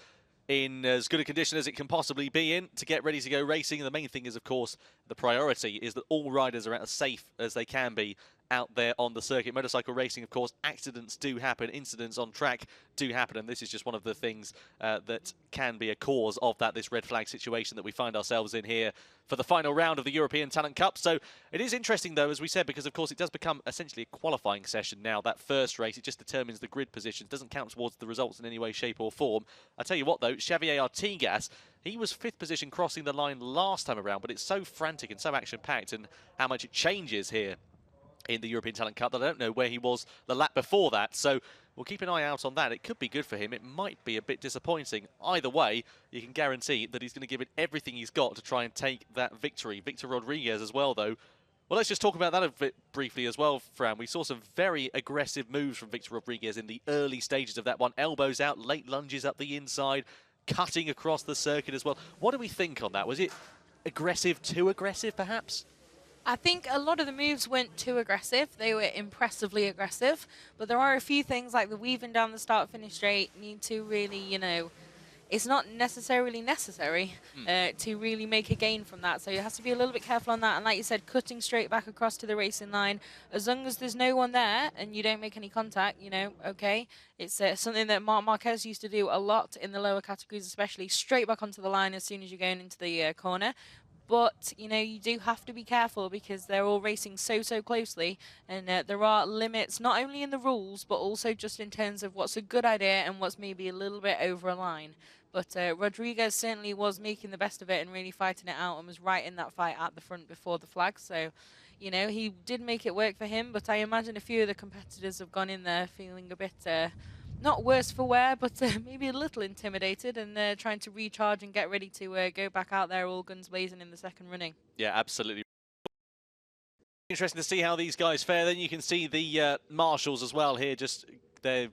in as good a condition as it can possibly be in to get ready to go racing. And the main thing is, of course, the priority is that all riders are as safe as they can be out there on the circuit. Motorcycle racing, of course, accidents do happen, incidents on track do happen, and this is just one of the things that can be a cause of that, this red flag situation that we find ourselves in here for the final round of the European Talent Cup. So it is interesting, though, as we said, because, of course, it does become essentially a qualifying session now. That first race, it just determines the grid positions, doesn't count towards the results in any way, shape or form. I tell you what, though, Xavier Artigas, he was 5th position crossing the line last time around, but it's so frantic and so action-packed, and how much it changes here in the European Talent Cup that I don't know where he was the lap before that. So we'll keep an eye out on that. It could be good for him. It might be a bit disappointing. Either way, you can guarantee that he's going to give it everything he's got to try and take that victory. Victor Rodríguez as well, though. Well, let's just talk about that a bit briefly as well, Fran. We saw some very aggressive moves from Victor Rodríguez in the early stages of that one. Elbows out, late lunges up the inside, cutting across the circuit as well. What do we think on that? Was it aggressive, too aggressive, perhaps? I think a lot of the moves weren't too aggressive. They were impressively aggressive. But there are a few things like the weaving down the start-finish straight need to really, you know, it's not necessarily necessary to really make a gain from that. So you have to be a little bit careful on that. And like you said, cutting straight back across to the racing line, as long as there's no one there and you don't make any contact, you know, okay. It's something that Marc Marquez used to do a lot in the lower categories, especially straight back onto the line as soon as you're going into the corner. But, you know, you do have to be careful because they're all racing so closely, and there are limits not only in the rules but also just in terms of what's a good idea and what's maybe a little bit over a line. But Rodríguez certainly was making the best of it and really fighting it out and was right in that fight at the front before the flag. So, you know, he did make it work for him, but I imagine a few of the competitors have gone in there feeling a bit not worse for wear, but maybe a little intimidated, and trying to recharge and get ready to go back out there all guns blazing in the second running. Yeah, absolutely. Interesting to see how these guys fare. Then you can see the marshals as well here, just those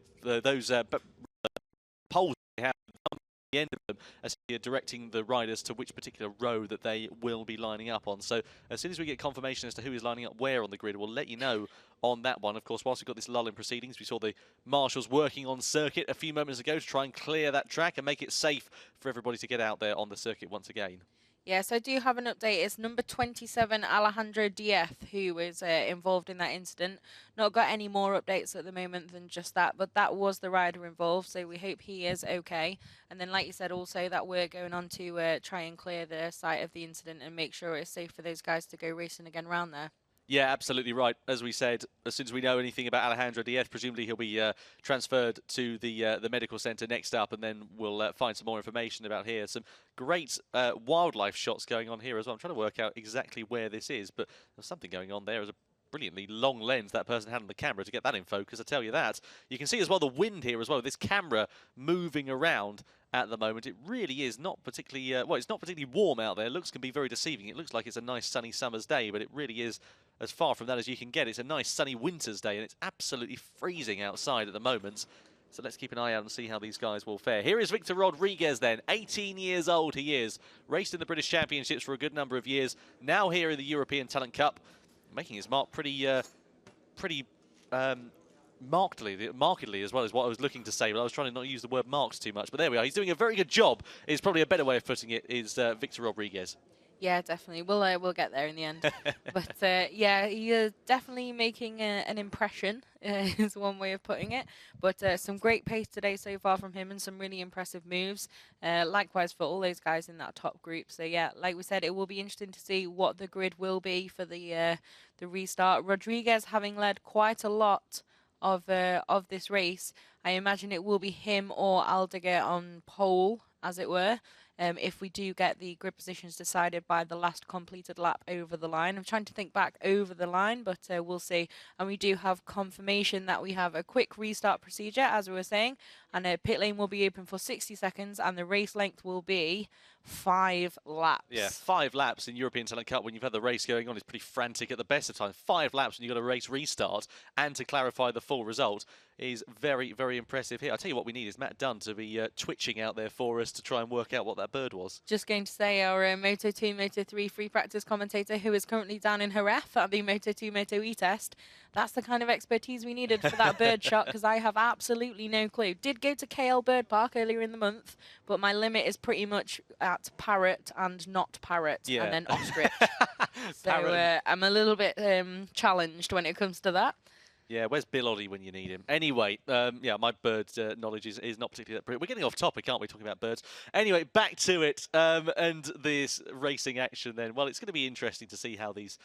poles they have at the end of them as you're directing the riders to which particular row that they will be lining up on. So as soon as we get confirmation as to who is lining up where on the grid, we'll let you know on that one. Of course, whilst we've got this lull in proceedings, we saw the marshals working on circuit a few moments ago to try and clear that track and make it safe for everybody to get out there on the circuit once again. Yes, I do have an update. It's number 27, Alejandro Díez, who was involved in that incident. Not got any more updates at the moment than just that, but that was the rider involved, so we hope he is okay. And then, like you said, also that we're going on to try and clear the site of the incident and make sure it's safe for those guys to go racing again around there. Yeah, absolutely right. As we said, as soon as we know anything about Alejandro Díez, presumably he'll be transferred to the medical centre next up, and then we'll find some more information about here. Some great wildlife shots going on here as well. I'm trying to work out exactly where this is, but there's something going on there. There's a brilliantly long lens that person had on the camera to get that in focus, I tell you that. You can see as well the wind here as well, this camera moving around at the moment. It really is not particularly, well, it's not particularly warm out there. Looks can be very deceiving. It looks like it's a nice sunny summer's day, but it really is as far from that as you can get. It's a nice sunny winter's day, and it's absolutely freezing outside at the moment. So let's keep an eye out and see how these guys will fare. Here is Víctor Rodríguez then, 18 years old he is. Raced in the British Championships for a good number of years. Now here in the European Talent Cup, making his mark pretty markedly as well as what I was looking to say, but I was trying to not use the word marked too much. But there we are. He's doing a very good job. Is probably a better way of putting it, is Víctor Rodríguez. Yeah, definitely. We'll get there in the end. But yeah, he is definitely making an impression, is one way of putting it. But some great pace today so far from him and some really impressive moves. Likewise for all those guys in that top group. So yeah, like we said, it will be interesting to see what the grid will be for the restart. Rodríguez having led quite a lot of this race, I imagine it will be him or Aldiger on pole, as it were. If we do get the grid positions decided by the last completed lap over the line. I'm trying to think back over the line, but we'll see. And we do have confirmation that we have a quick restart procedure, as we were saying, and a pit lane will be open for 60 seconds, and the race length will be 5 laps. Yeah, 5 laps in European Talent Cup when you've had the race going on is pretty frantic at the best of times. 5 laps when you've got a race restart, and to clarify the full result is very, very impressive here. I'll tell you what we need is Matt Dunn to be twitching out there for us to try and work out what that bird was. Just going to say our Moto2, Moto3 free practice commentator, who is currently down in Jerez at the Moto2, Moto E test. That's the kind of expertise we needed for that bird shot, because I have absolutely no clue. Did go to KL Bird Park earlier in the month, but my limit is pretty much at parrot and not parrot, and then ostrich. So I'm a little bit challenged when it comes to that. Yeah, where's Bill Oddie when you need him? Anyway, yeah, my bird knowledge is not particularly that brilliant. We're getting off topic, aren't we, talking about birds? Anyway, back to it, and this racing action then. Well, it's going to be interesting to see how these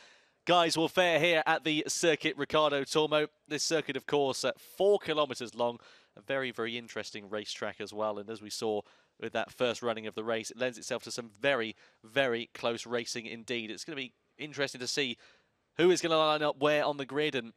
guys will fare here at the Circuit Ricardo Tormo. This circuit, of course, 4 kilometres long. A very, very interesting racetrack as well. And as we saw with that first running of the race, it lends itself to some very, very close racing indeed. It's going to be interesting to see who is going to line up where on the grid and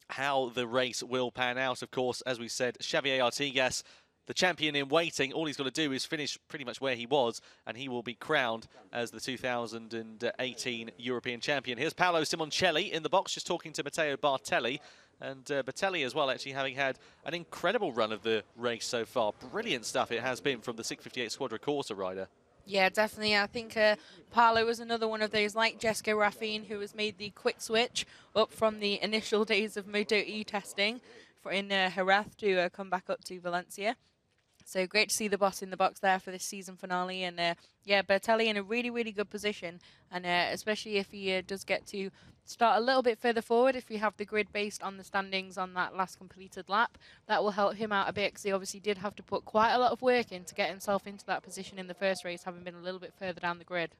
how the race will pan out. Of course, as we said, Xavier Artigas, the champion in waiting, all he's got to do is finish pretty much where he was, and he will be crowned as the 2018 European champion. Here's Paolo Simoncelli in the box, just talking to Matteo Bartelli. And Bartelli as well, actually having had an incredible run of the race so far. Brilliant stuff it has been from the 658 Squadra Corsa rider. Yeah, definitely. I think Paolo was another one of those, like Jesko Raffin, who has made the quick switch up from the initial days of Moto E testing in Jerez to come back up to Valencia. So great to see the boss in the box there for this season finale. And yeah, Bartelli in a really, really good position. And especially if he does get to start a little bit further forward, if we have the grid based on the standings on that last completed lap, that will help him out a bit, because he obviously did have to put quite a lot of work in to get himself into that position in the first race, having been a little bit further down the grid.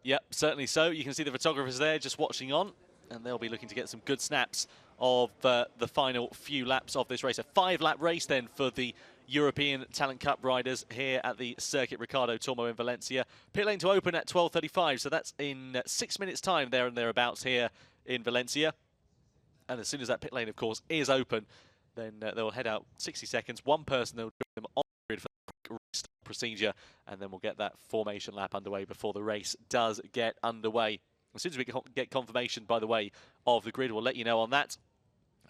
Yep, certainly so. You can see the photographers there just watching on, and they'll be looking to get some good snaps of the final few laps of this race. A 5-lap race then for the European Talent Cup riders here at the Circuit Ricardo Tormo in Valencia. Pit lane to open at 12:35, so that's in 6 minutes' time there and thereabouts here in Valencia. And as soon as that pit lane, of course, is open, then they'll head out 60 seconds. One person will join them on the grid for the quick restart procedure, and then we'll get that formation lap underway before the race does get underway. As soon as we get confirmation, by the way, of the grid, we'll let you know on that.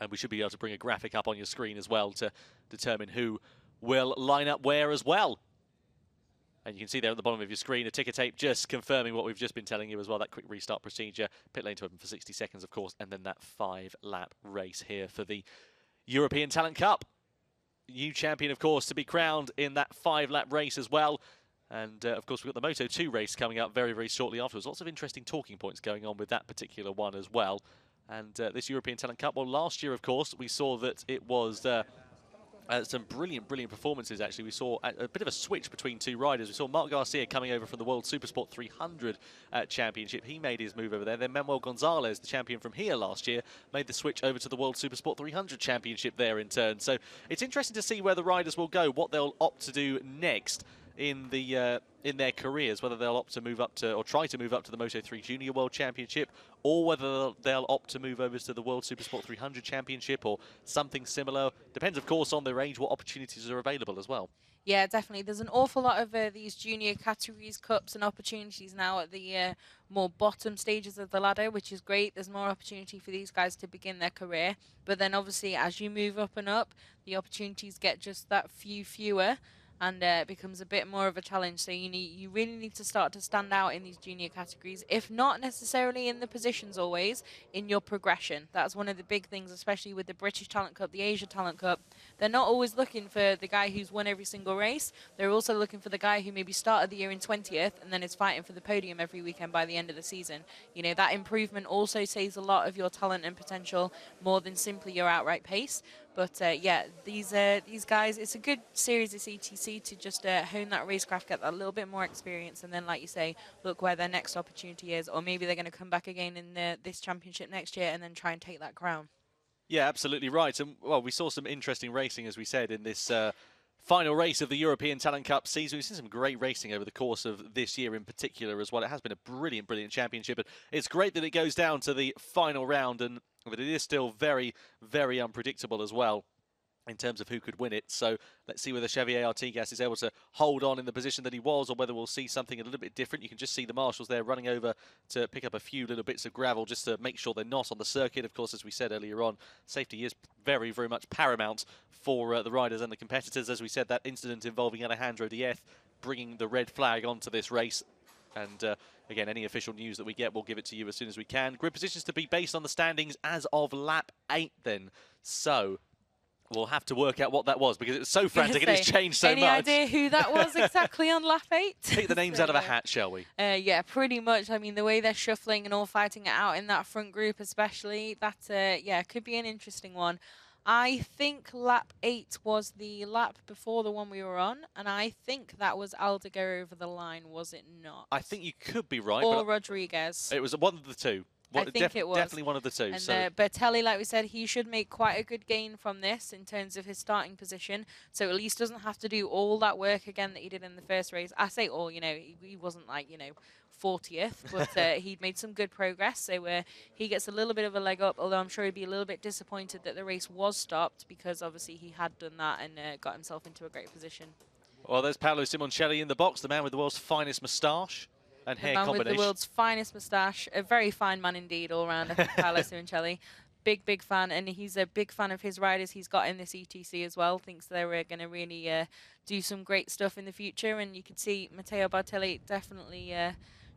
And we should be able to bring a graphic up on your screen as well to determine who will line up where as well. And you can see there at the bottom of your screen a ticker tape just confirming what we've just been telling you as well, that quick restart procedure, pit lane to open for 60 seconds, of course, and then that 5-lap race here for the European Talent Cup. New champion, of course, to be crowned in that 5-lap race as well. And, of course, we've got the Moto2 race coming up very, very shortly afterwards. Lots of interesting talking points going on with that particular one as well. And this European Talent Cup, well, last year, of course, we saw that it was some brilliant, brilliant performances, actually. We saw a bit of a switch between two riders. We saw Marc Garcia coming over from the World Supersport 300 Championship. He made his move over there. Then Manuel Gonzalez, the champion from here last year, made the switch over to the World Supersport 300 Championship there in turn. So it's interesting to see where the riders will go, what they'll opt to do next in their careers, whether they'll opt to move up to, or try to move up to the Moto3 Junior World Championship, or whether they'll opt to move over to the World Supersport 300 Championship or something similar. Depends, of course, on their age, what opportunities are available as well. Yeah, definitely. There's an awful lot of these junior categories, cups and opportunities now at the more bottom stages of the ladder, which is great. There's more opportunity for these guys to begin their career. But then obviously as you move up and up, the opportunities get just that fewer. And it becomes a bit more of a challenge. So you really need to start to stand out in these junior categories, if not necessarily in the positions always, in your progression. That's one of the big things, especially with the British Talent Cup, the Asia Talent Cup. They're not always looking for the guy who's won every single race. They're also looking for the guy who maybe started the year in 20th and then is fighting for the podium every weekend by the end of the season. You know, that improvement also saves a lot of your talent and potential more than simply your outright pace. But yeah, these guys, it's a good series, this ETC, to just hone that racecraft, get that little bit more experience, and then, like you say, look where their next opportunity is, or maybe they're going to come back again in this championship next year and then try and take that crown. Yeah, absolutely right. And well, we saw some interesting racing, as we said, in this final race of the European Talent Cup season. We've seen some great racing over the course of this year in particular as well. It has been a brilliant, brilliant championship. And it's great that it goes down to the final round, but it is still very, very unpredictable as well in terms of who could win it. So let's see whether Xavier Artigas is able to hold on in the position that he was, or whether we'll see something a little bit different. You can just see the marshals there running over to pick up a few little bits of gravel just to make sure they're not on the circuit. Of course, as we said earlier on, safety is very, very much paramount for the riders and the competitors. As we said, that incident involving Alejandro Díez bringing the red flag onto this race. And again, any official news that we get, we'll give it to you as soon as we can. Grid positions to be based on the standings as of lap 8 then. So we'll have to work out what that was, because it's so frantic and it's changed so much. Any idea who that was exactly on lap 8? Take the names out of a hat, shall we? Yeah, pretty much. I mean, the way they're shuffling and all fighting it out in that front group especially, that, yeah, could be an interesting one. I think lap 8 was the lap before the one we were on, and I think that was Aldegar over the line, was it not? I think you could be right. Or Rodriguez. It was one of the two. I think it was. Definitely one of the two. And so. Bertelli, like we said, he should make quite a good gain from this in terms of his starting position. So at least doesn't have to do all that work again that he did in the first race. I say all, you know, he wasn't like, you know, 40th, but he'd made some good progress. So he gets a little bit of a leg up, although I'm sure he'd be a little bit disappointed that the race was stopped, because obviously he had done that and got himself into a great position. Well, there's Paolo Simoncelli in the box, the man with the world's finest moustache and hair combination. With the world's finest moustache, a very fine man indeed, all round. Paolo Simoncelli, big fan, and he's a big fan of his riders he's got in this ETC as well. Thinks they're going to really do some great stuff in the future, and you can see Matteo Bertelli definitely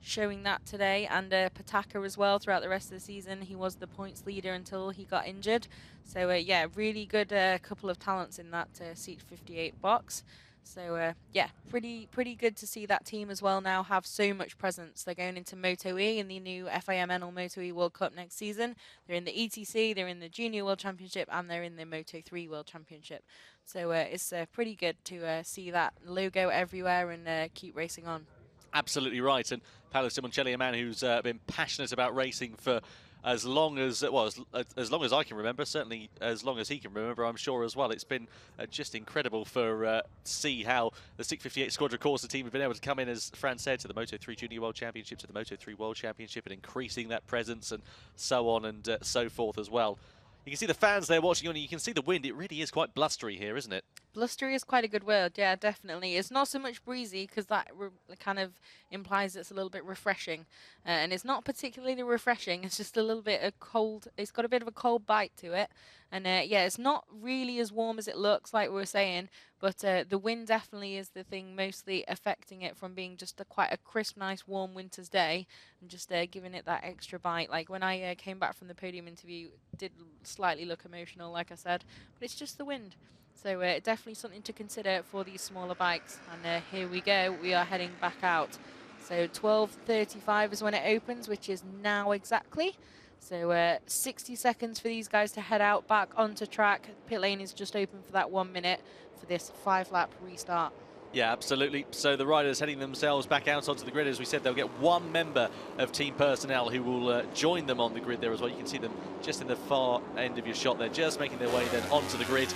showing that today, and Pataka as well throughout the rest of the season. He was the points leader until he got injured. So yeah, really good couple of talents in that seat 58 box. So yeah, pretty good to see that team as well now have so much presence. They're going into Moto E in the new FIM Moto E World Cup next season. They're in the ETC, they're in the Junior World Championship, and they're in the Moto3 World Championship. So it's pretty good to see that logo everywhere and keep racing on. Absolutely right. And Paolo Simoncelli, a man who's been passionate about racing for as long as, well, as long as I can remember, certainly as long as he can remember, I'm sure as well. It's been just incredible for see how the 658 Squadra Corsa team have been able to come in, as Fran said, to the Moto3 Junior World Championship, to the Moto3 World Championship, and increasing that presence and so on and so forth as well. You can see the fans there watching on, you can see the wind. It really is quite blustery here, isn't it? Blustery is quite a good word, yeah, definitely. It's not so much breezy, because that kind of implies it's a little bit refreshing. And it's not particularly refreshing, it's just a little bit of cold. It's got a bit of a cold bite to it. And yeah, it's not really as warm as it looks, like we were saying, but the wind definitely is the thing mostly affecting it from being just quite a crisp, nice, warm winter's day, and just giving it that extra bite. Like when I came back from the podium interview, did slightly look emotional, like I said, but it's just the wind. So definitely something to consider for these smaller bikes. And here we go, we are heading back out. So 12:35 is when it opens, which is now exactly. So 60 seconds for these guys to head out back onto track. Pit lane is just open for that 1 minute for this 5-lap restart. Yeah, absolutely. So the riders heading themselves back out onto the grid. As we said, they'll get one member of team personnel who will join them on the grid there as well. You can see them just in the far end of your shot. They're just making their way then onto the grid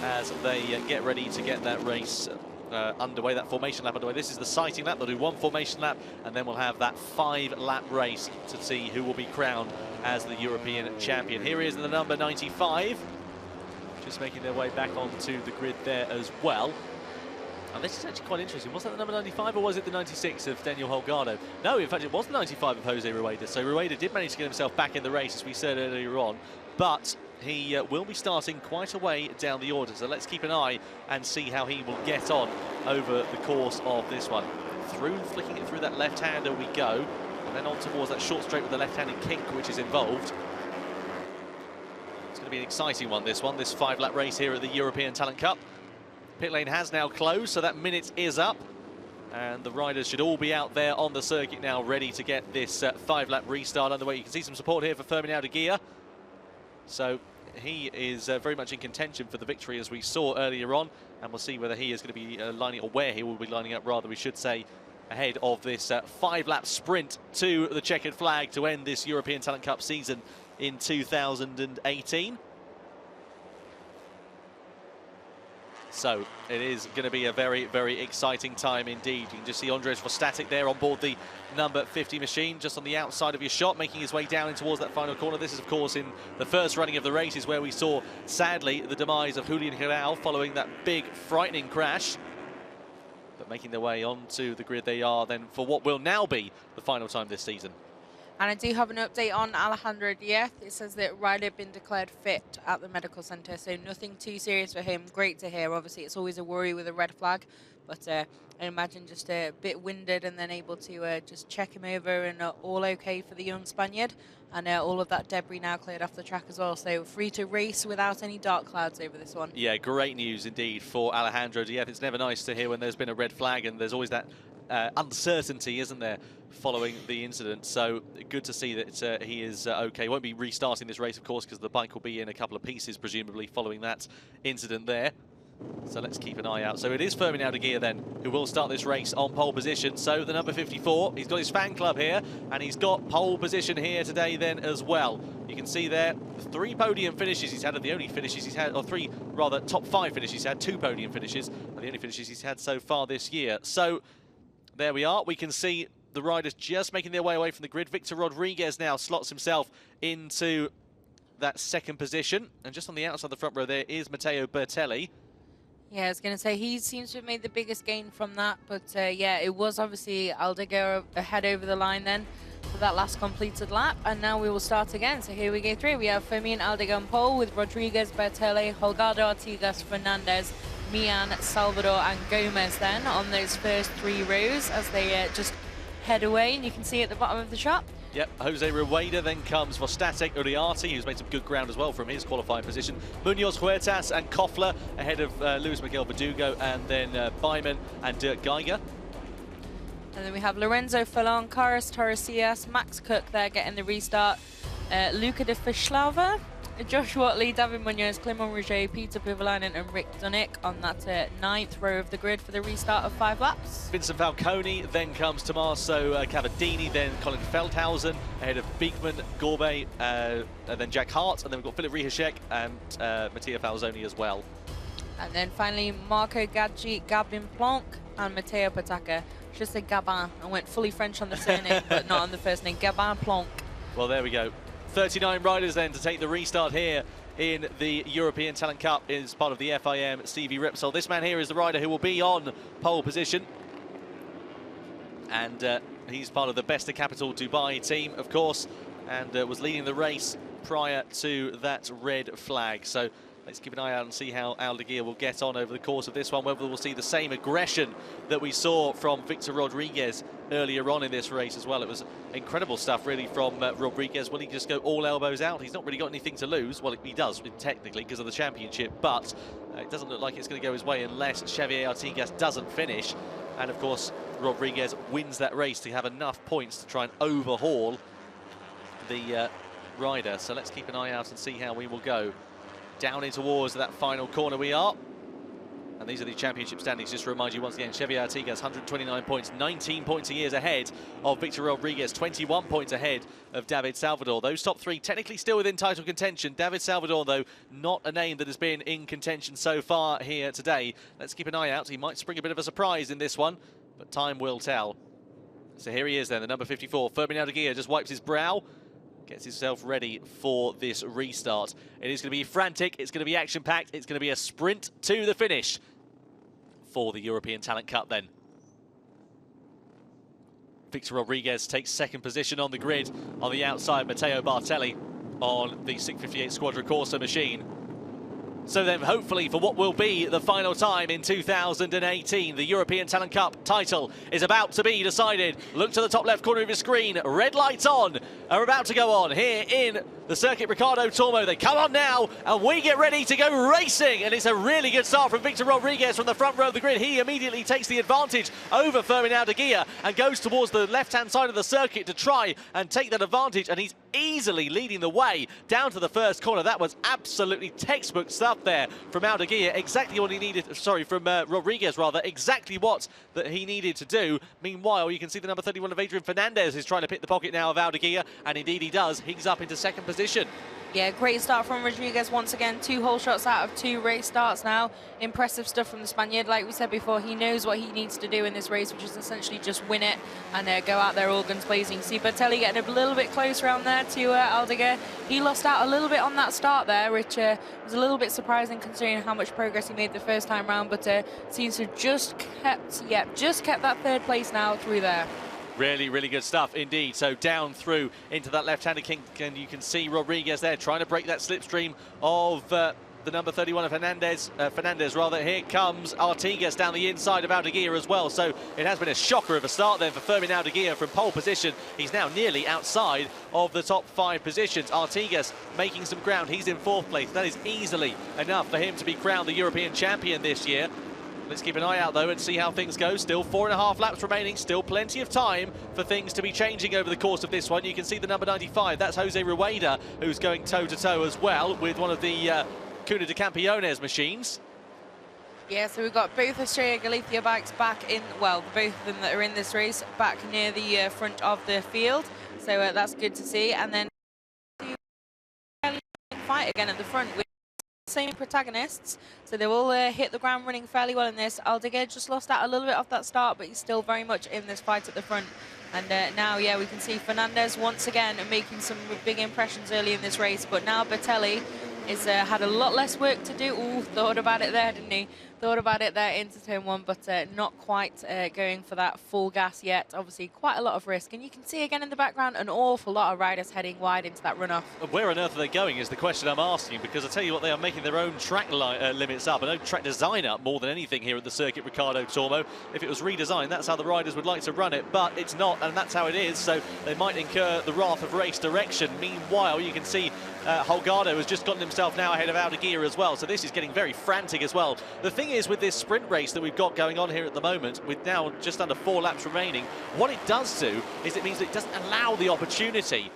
as they get ready to get that race underway, that formation lap underway. This is the sighting lap. They'll do one formation lap, and then we'll have that 5-lap race to see who will be crowned as the European champion. Here he is in the number 95, just making their way back onto the grid there as well. And this is actually quite interesting. Was that the number 95 or was it the 96 of Daniel Holgado? No, in fact, it was the 95 of Jose Rueda. So Rueda did manage to get himself back in the race, as we said earlier on. But he will be starting quite a way down the order. So let's keep an eye and see how he will get on over the course of this one. Flicking it through that left-hander we go. And then on towards that short straight with the left-handed kink, which is involved. It's going to be an exciting one, this 5-lap race here at the European Talent Cup. Pit lane has now closed, so that minute is up. And the riders should all be out there on the circuit now, ready to get this 5-lap restart underway. You can see some support here for Fermin Aldeguer. So he is very much in contention for the victory, as we saw earlier on. And we'll see whether he is going to be lining, or where he will be lining up, rather, we should say, ahead of this 5-lap sprint to the checkered flag to end this European Talent Cup season in 2018. So it is going to be a very, very exciting time indeed. You can just see Andres Vostatic there on board the number 50 machine, just on the outside of your shot, making his way down in towards that final corner. This is, of course, in the first running of the race, is where we saw, sadly, the demise of Julian Hirao following that big, frightening crash. But making their way onto the grid they are then for what will now be the final time this season. And I do have an update on Alejandro Díez. It says that Ryder had been declared fit at the medical centre, so nothing too serious for him. Great to hear. Obviously, it's always a worry with a red flag, but I imagine just a bit winded, and then able to just check him over, and all okay for the young Spaniard. And all of that debris now cleared off the track as well, so free to race without any dark clouds over this one. Yeah, great news indeed for Alejandro Díez. It's never nice to hear when there's been a red flag, and there's always that uncertainty, isn't there, following the incident. So good to see that he is okay. Won't be restarting this race, of course, because the bike will be in a couple of pieces, presumably, following that incident there. So let's keep an eye out. So it is Fermin Aldeguer then who will start this race on pole position. So the number 54, he's got his fan club here, and he's got pole position here today then as well. You can see there 3 podium finishes he's had, and the only finishes he's had, or 3 rather top 5 finishes he's had, 2 podium finishes, and the only finishes he's had so far this year. So there we are. We can see the riders just making their way away from the grid. Victor Rodríguez now slots himself into that second position, and just on the outside of the front row there is Matteo Bertelli. Yeah, I was going to say, he seems to have made the biggest gain from that. But yeah, it was obviously Aldeguer ahead over the line then for that last completed lap. And now we will start again. So here we go through. We have Fermin Aldeguer on pole with Rodríguez, Bertelli, Holgado, Artigas, Fernández, Mian, Salvador and Gomez then on those first 3 rows as they just head away. And you can see at the bottom of the shot. Yep, Jose Rueda, then comes Vostatic, Uriarte, who's made some good ground as well from his qualifying position. Munoz, Huertas and Koffler ahead of Luis Miguel Verdugo, and then Byman and Dirk Geiger. And then we have Lorenzo Fallon, Carlos Torresillas, Max Cook there getting the restart. Luca de Fischlauer, Josh Watley, David Munoz, Clément Rouget, Peter Puvalainen and Rick Dunnick on that 9th row of the grid for the restart of 5 laps. Vincent Falcone, then comes Tommaso Cavadini, then Colin Feldhausen ahead of Beekman, Gorbe, and then Jack Hart, and then we've got Philip Rihacek and Mattia Falzoni as well. And then finally Marco Gaggi, Gabin Planck and Matteo Patacca. Should say Gabin. I went fully French on the surname, but not on the first name. Gabin Planck. Well, there we go. 39 riders then to take the restart here in the European Talent Cup as part of the FIM CEV Repsol. This man here is the rider who will be on pole position. And he's part of the Besta Capital Dubai team, of course, and was leading the race prior to that red flag. So let's keep an eye out and see how Aldeguer will get on over the course of this one, whether we'll see the same aggression that we saw from Victor Rodríguez earlier on in this race as well. It was incredible stuff, really, from Rodríguez. Will he just go all elbows out? He's not really got anything to lose. Well, he does, technically, because of the championship, but it doesn't look like it's going to go his way unless Xavier Artigas doesn't finish. And, of course, Rodríguez wins that race to have enough points to try and overhaul the rider. So let's keep an eye out and see how we will go. Down in towards that final corner we are. And these are the championship standings. Just to remind you once again, Xavier Artigas, 129 points, 19 points a year ahead of Victor Rodríguez, 21 points ahead of David Salvador. Those top three technically still within title contention. David Salvador, though, not a name that has been in contention so far here today. Let's keep an eye out. He might spring a bit of a surprise in this one, but time will tell. So here he is then, the number 54. Ferdinand Aguirre just wipes his brow, gets himself ready for this restart. It is going to be frantic, it's going to be action-packed, it's going to be a sprint to the finish for the European Talent Cup then. Victor Rodríguez takes second position on the grid. On the outside, Matteo Bartelli on the 658 Squadra Corsa machine. So then, hopefully, for what will be the final time in 2018, the European Talent Cup title is about to be decided. Look to the top left corner of your screen. Red lights on are about to go on here in the Circuit Ricardo Tormo. They come on now, and we get ready to go racing. And it's a really good start from Victor Rodríguez from the front row of the grid. He immediately takes the advantage over Ferdinand Aguirre and goes towards the left-hand side of the circuit to try and take that advantage. And he's easily leading the way down to the first corner. That was absolutely textbook stuff there from Aguirre. Exactly what he needed, sorry, from Rodríguez rather, exactly what that he needed to do. Meanwhile, you can see the number 31 of Adrián Fernández is trying to pick the pocket now of Aguirre, and indeed he does. He's up into second position. Yeah, great start from Rodríguez once again. 2 whole shots out of 2 race starts now. Impressive stuff from the Spaniard. Like we said before, he knows what he needs to do in this race, which is essentially just win it and go out there all guns blazing. See Bartelli getting a little bit close around there to Aldiger. He lost out a little bit on that start there, which was a little bit surprising considering how much progress he made the first time round, but seems to have just kept that third place now through there. Really, really good stuff indeed. So down through into that left-handed king, and you can see Rodríguez there trying to break that slipstream of the number 31 of Fernández rather. Here comes Artigas down the inside of Aguirre as well. So it has been a shocker of a start then for Ferdinand Aguirre from pole position. He's now nearly outside of the top 5 positions. Artigas making some ground. He's in 4th place. That is easily enough for him to be crowned the European champion this year. Let's keep an eye out, though, and see how things go. Still 4.5 laps remaining. Still plenty of time for things to be changing over the course of this one. You can see the number 95. That's Jose Rueda, who's going toe-to-toe as well with one of the Cuna de Campeones machines. Yeah, so we've got both Estrella Galicia bikes back in, well, both of them that are in this race, back near the front of the field. So that's good to see. And then fight again at the front with same protagonists, so they will hit the ground running fairly well in this. Aldiger just lost out a little bit off that start, but he's still very much in this fight at the front. And now, yeah, we can see Fernández once again making some big impressions early in this race, but now Bartelli is had a lot less work to do. Ooh, thought about it there, didn't he? Thought about it there into turn 1, but not quite going for that full gas yet. Obviously, quite a lot of risk. And you can see again in the background an awful lot of riders heading wide into that runoff. Where on earth are they going is the question I'm asking, because I tell you what, they are making their own track limits up, and own track design up more than anything here at the Circuit Ricardo Tormo. If it was redesigned, that's how the riders would like to run it, but it's not, and that's how it is, so they might incur the wrath of race direction. Meanwhile, you can see Holgado has just gotten himself now ahead of Aguirre as well, so this is getting very frantic as well. The thing is, with this sprint race that we've got going on here at the moment, with now just under 4 laps remaining, what it does do is it means that it doesn't allow the opportunity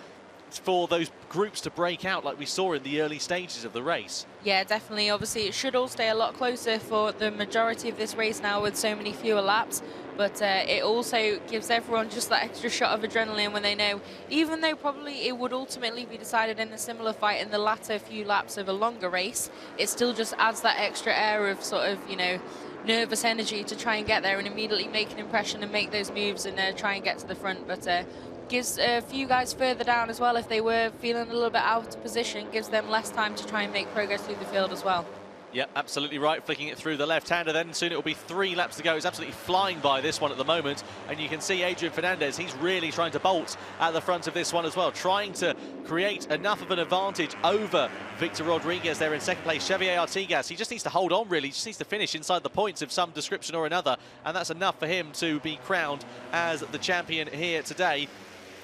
for those groups to break out like we saw in the early stages of the race. Yeah, definitely. Obviously, it should all stay a lot closer for the majority of this race now with so many fewer laps. But it also gives everyone just that extra shot of adrenaline when they know, even though probably it would ultimately be decided in a similar fight in the latter few laps of a longer race, it still just adds that extra air of sort of, you know, nervous energy to try and get there and immediately make an impression and make those moves and try and get to the front. But gives a few guys further down as well, if they were feeling a little bit out of position, gives them less time to try and make progress through the field as well. Yep, absolutely right. Flicking it through the left-hander then. Soon it will be 3 laps to go. He's absolutely flying by this one at the moment. And you can see Adrián Fernández, he's really trying to bolt at the front of this one as well, trying to create enough of an advantage over Victor Rodríguez there in second place. Xavier Artigas, he just needs to hold on really, he just needs to finish inside the points of some description or another. And that's enough for him to be crowned as the champion here today,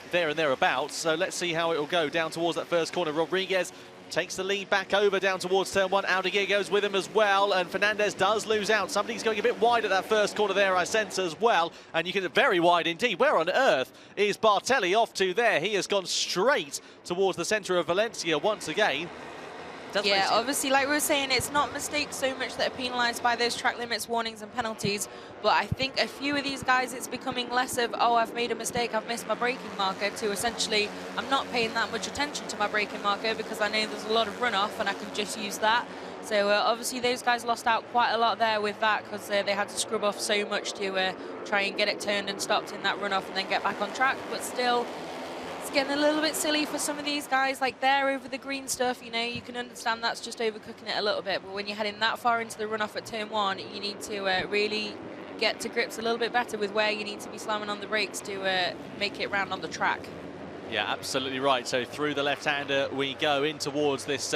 there and thereabouts. So let's see how it will go down towards that first corner. Rodríguez takes the lead back over down towards turn 1. Aguirre goes with him as well, and Fernández does lose out. Somebody's going a bit wide at that first corner there, I sense, as well. And you can very wide indeed. Where on earth is Bartelli off to there? He has gone straight towards the centre of Valencia once again. Yeah, obviously, like we were saying, it's not mistakes so much that are penalised by those track limits, warnings and penalties, but I think a few of these guys, it's becoming less of, oh, I've made a mistake, I've missed my braking marker, to essentially, I'm not paying that much attention to my braking marker because I know there's a lot of runoff and I can just use that. So obviously those guys lost out quite a lot there with that because they had to scrub off so much to try and get it turned and stopped in that runoff and then get back on track, but still, it's getting a little bit silly for some of these guys. Like there over the green stuff, you know, you can understand that's just overcooking it a little bit, but when you're heading that far into the runoff at turn 1, you need to really get to grips a little bit better with where you need to be slamming on the brakes to make it round on the track. Yeah, absolutely right. So through the left-hander we go in towards this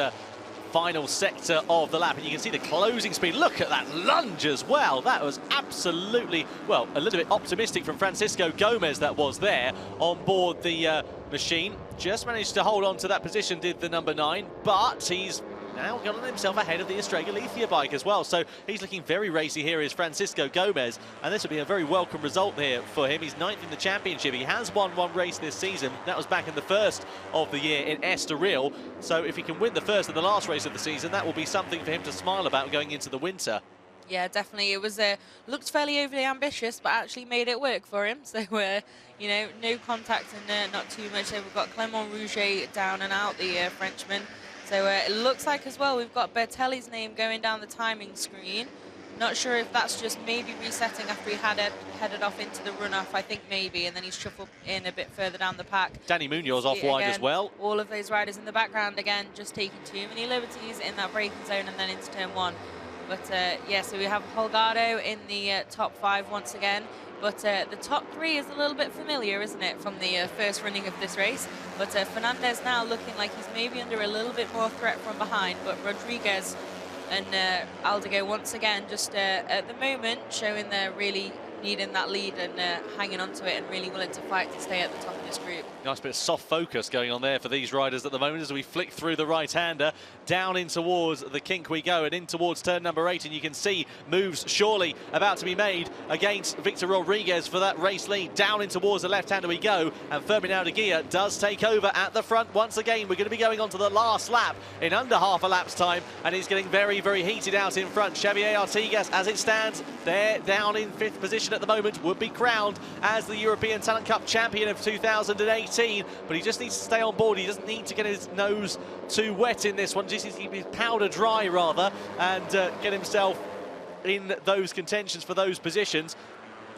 final sector of the lap, and you can see the closing speed. Look at that lunge as well. That was absolutely, well, a little bit optimistic from Francisco Gomez that was there on board the machine. Just managed to hold on to that position, did the number 9, but he's now gotten himself ahead of the Estrella Galicia bike as well. So he's looking very racy here, is Francisco Gomez, and this will be a very welcome result here for him. He's 9th in the championship. He has won one race this season. That was back in the first of the year in Estoril. So if he can win the first and the last race of the season, that will be something for him to smile about going into the winter. Yeah, definitely. It was looked fairly overly ambitious, but actually made it work for him. So, you know, no contact and not too much. So we've got Clément Rouget down and out, the Frenchman. So it looks like as well we've got Bertelli's name going down the timing screen. Not sure if that's just maybe resetting after he had headed off into the runoff. I think maybe, and then he's shuffled in a bit further down the pack. Danny Munoz off wide as well. All of those riders in the background again, just taking too many liberties in that braking zone and then into turn 1. But yeah, so we have Holgado in the top 5 once again. But the top 3 is a little bit familiar, isn't it, from the first running of this race. But Fernandez now looking like he's maybe under a little bit more threat from behind. But Rodriguez and Aldigo once again just at the moment showing they're really needing that lead and hanging on to it and really willing to fight to stay at the top of this group. Nice bit of soft focus going on there for these riders at the moment as we flick through the right-hander. Down in towards the kink we go and in towards turn number 8, and you can see moves surely about to be made against Victor Rodriguez for that race lead. Down in towards the left-hander we go, and Firmin Aldeguia does take over at the front once again. We're going to be going on to the last lap in under half a lap's time, and it's getting very, very heated out in front. Xavier Artigas, as it stands, they're down in 5th position at the moment, would be crowned as the European Talent Cup champion of 2018, but he just needs to stay on board. He doesn't need to get his nose too wet in this one, just needs to keep his powder dry rather, and get himself in those contentions for those positions.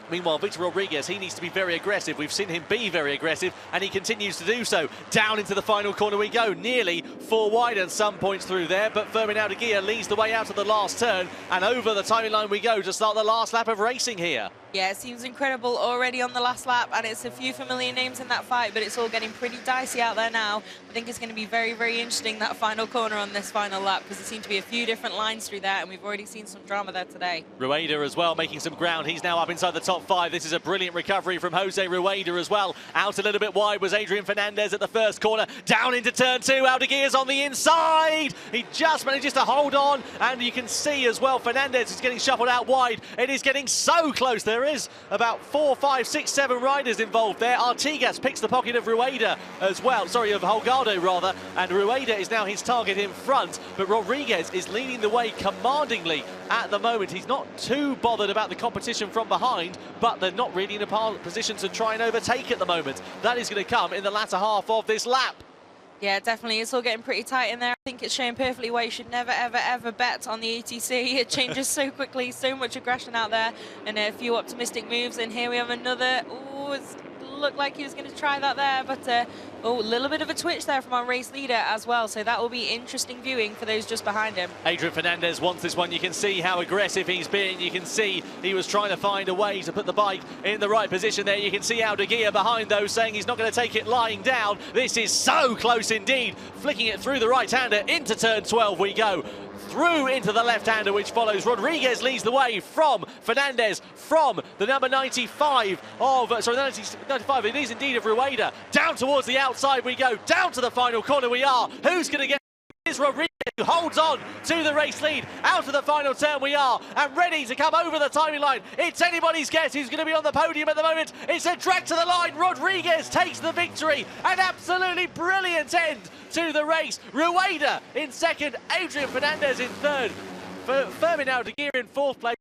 Meanwhile, Victor Rodriguez, he needs to be very aggressive. We've seen him be very aggressive, and he continues to do so. Down into the final corner we go, nearly 4 wide at some points through there, but Firmin Aldeguia leads the way out of the last turn, and over the timing line we go to start the last lap of racing here. Yeah, it seems incredible already on the last lap, and it's a few familiar names in that fight, but it's all getting pretty dicey out there now. I think it's going to be very, very interesting, that final corner on this final lap, because there seem to be a few different lines through there, and we've already seen some drama there today. Rueda as well, making some ground. He's now up inside the top 5. This is a brilliant recovery from Jose Rueda as well. Out a little bit wide was Adrián Fernández at the first corner. Down into turn 2, Aldeguia's on the inside. He just manages to hold on, and you can see as well Fernández is getting shuffled out wide. It is getting so close. There is about 4, 5, 6, 7 riders involved there. Artigas picks the pocket of Rueda as well, sorry, of Holgado rather, and Rueda is now his target in front, but Rodriguez is leading the way commandingly at the moment. He's not too bothered about the competition from behind, but they're not really in a position to try and overtake at the moment. That is going to come in the latter half of this lap. Yeah, definitely. It's all getting pretty tight in there. I think it's showing perfectly why you should never, ever, ever bet on the ETC. It changes so quickly, so much aggression out there, and a few optimistic moves. And here we have another. Oh, it looked like he was going to try that there, but oh, a little bit of a twitch there from our race leader as well. So that will be interesting viewing for those just behind him. Adrián Fernández wants this one. You can see how aggressive he's been. You can see he was trying to find a way to put the bike in the right position there. You can see Aldeguia behind those saying he's not going to take it lying down. This is so close indeed. Flicking it through the right-hander into turn 12 we go. Through into the left-hander, which follows. Rodriguez leads the way from Fernández, from the number 95 of, sorry, 95, it is indeed of Rueda. Down towards the outside we go, down to the final corner we are. Who's going to get? Is Rodriguez, who holds on to the race lead. Out of the final turn we are, and ready to come over the timing line. It's anybody's guess who's going to be on the podium at the moment. It's a drag to the line. Rodriguez takes the victory. An absolutely brilliant end to the race. Rueda in second, Adrián Fernández in third. Firming out to gear in fourth place.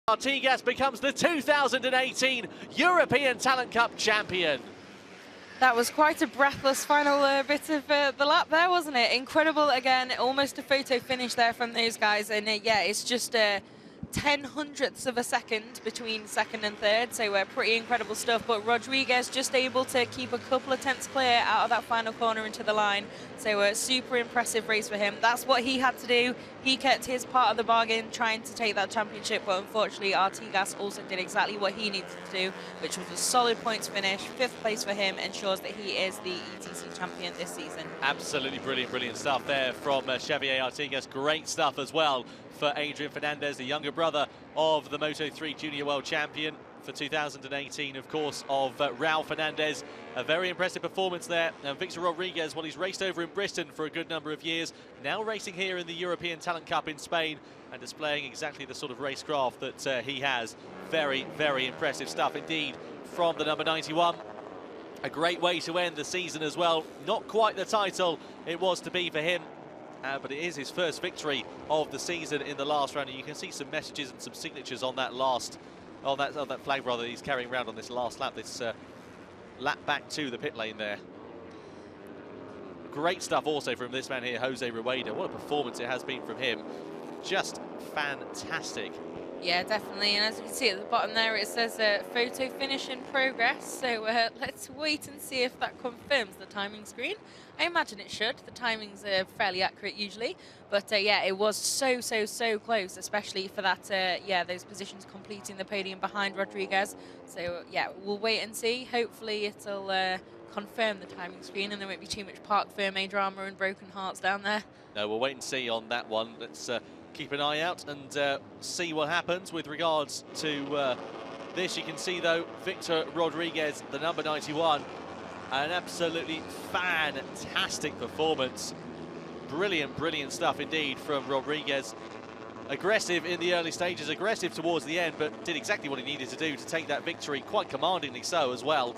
Artigas becomes the 2018 European Talent Cup champion. That was quite a breathless final bit of the lap there, wasn't it? Incredible again, almost a photo finish there from those guys. And yeah, it's just 0.10 of a second between second and third, so pretty incredible stuff. But Rodriguez just able to keep a couple of tenths clear out of that final corner into the line. So super impressive race for him. That's what he had to do. He kept his part of the bargain, trying to take that championship, but unfortunately Artigas also did exactly what he needed to do, which was a solid points finish. 5th place for him ensures that he is the ETC champion this season. Absolutely brilliant stuff there from Xavier Artigas. Great stuff as well for Adrián Fernández, the younger brother of the Moto3 Junior World Champion for 2018, of course, of Raúl Fernández. A very impressive performance there. And Víctor Rodríguez, well, he's raced over in Bristol for a good number of years, now racing here in the European Talent Cup in Spain and displaying exactly the sort of racecraft that he has. Very impressive stuff indeed from the number 91. A great way to end the season as well. Not quite the title it was to be for him, but it is his first victory of the season in the last round. And you can see some messages and some signatures on that that flag rather he's carrying around on this last lap, this lap back to the pit lane there. Great stuff also from this man here, Jose Rueda. What a performance it has been from him. Just fantastic. Yeah, definitely. And as you can see at the bottom there, it says photo finish in progress. So let's wait and see if that confirms the timing screen. I imagine it should. The timings are fairly accurate usually. But yeah, it was so close, especially for that, yeah, those positions completing the podium behind Rodriguez. So yeah, we'll wait and see. Hopefully it'll confirm the timing screen and there won't be too much Parc Fermé drama and broken hearts down there. No, we'll wait and see on that one. Let's keep an eye out and see what happens with regards to this. You can see though, Víctor Rodríguez, the number 91, an absolutely fantastic performance. Brilliant stuff indeed from Rodriguez. Aggressive in the early stages, aggressive towards the end, but did exactly what he needed to do to take that victory, quite commandingly so as well.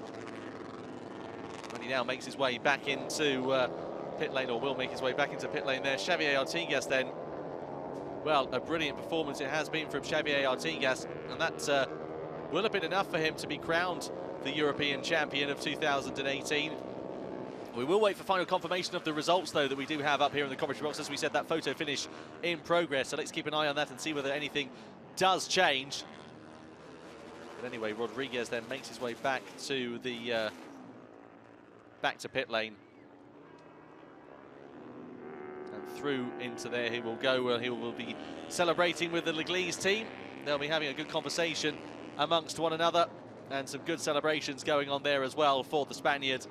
When he now makes his way back into pit lane, or will make his way back into pit lane there. Xavier Artigas then, well, a brilliant performance it has been from Xavier Artigas, and that will have been enough for him to be crowned the European champion of 2018. We will wait for final confirmation of the results, though, that we do have up here in the commentary box. As we said, that photo finish in progress, so let's keep an eye on that and see whether anything does change. But anyway, Rodriguez then makes his way back to the back to pit lane. And through into there he will go. Well, he will be celebrating with the Laglisse team. They'll be having a good conversation amongst one another, and some good celebrations going on there as well for the Spaniard.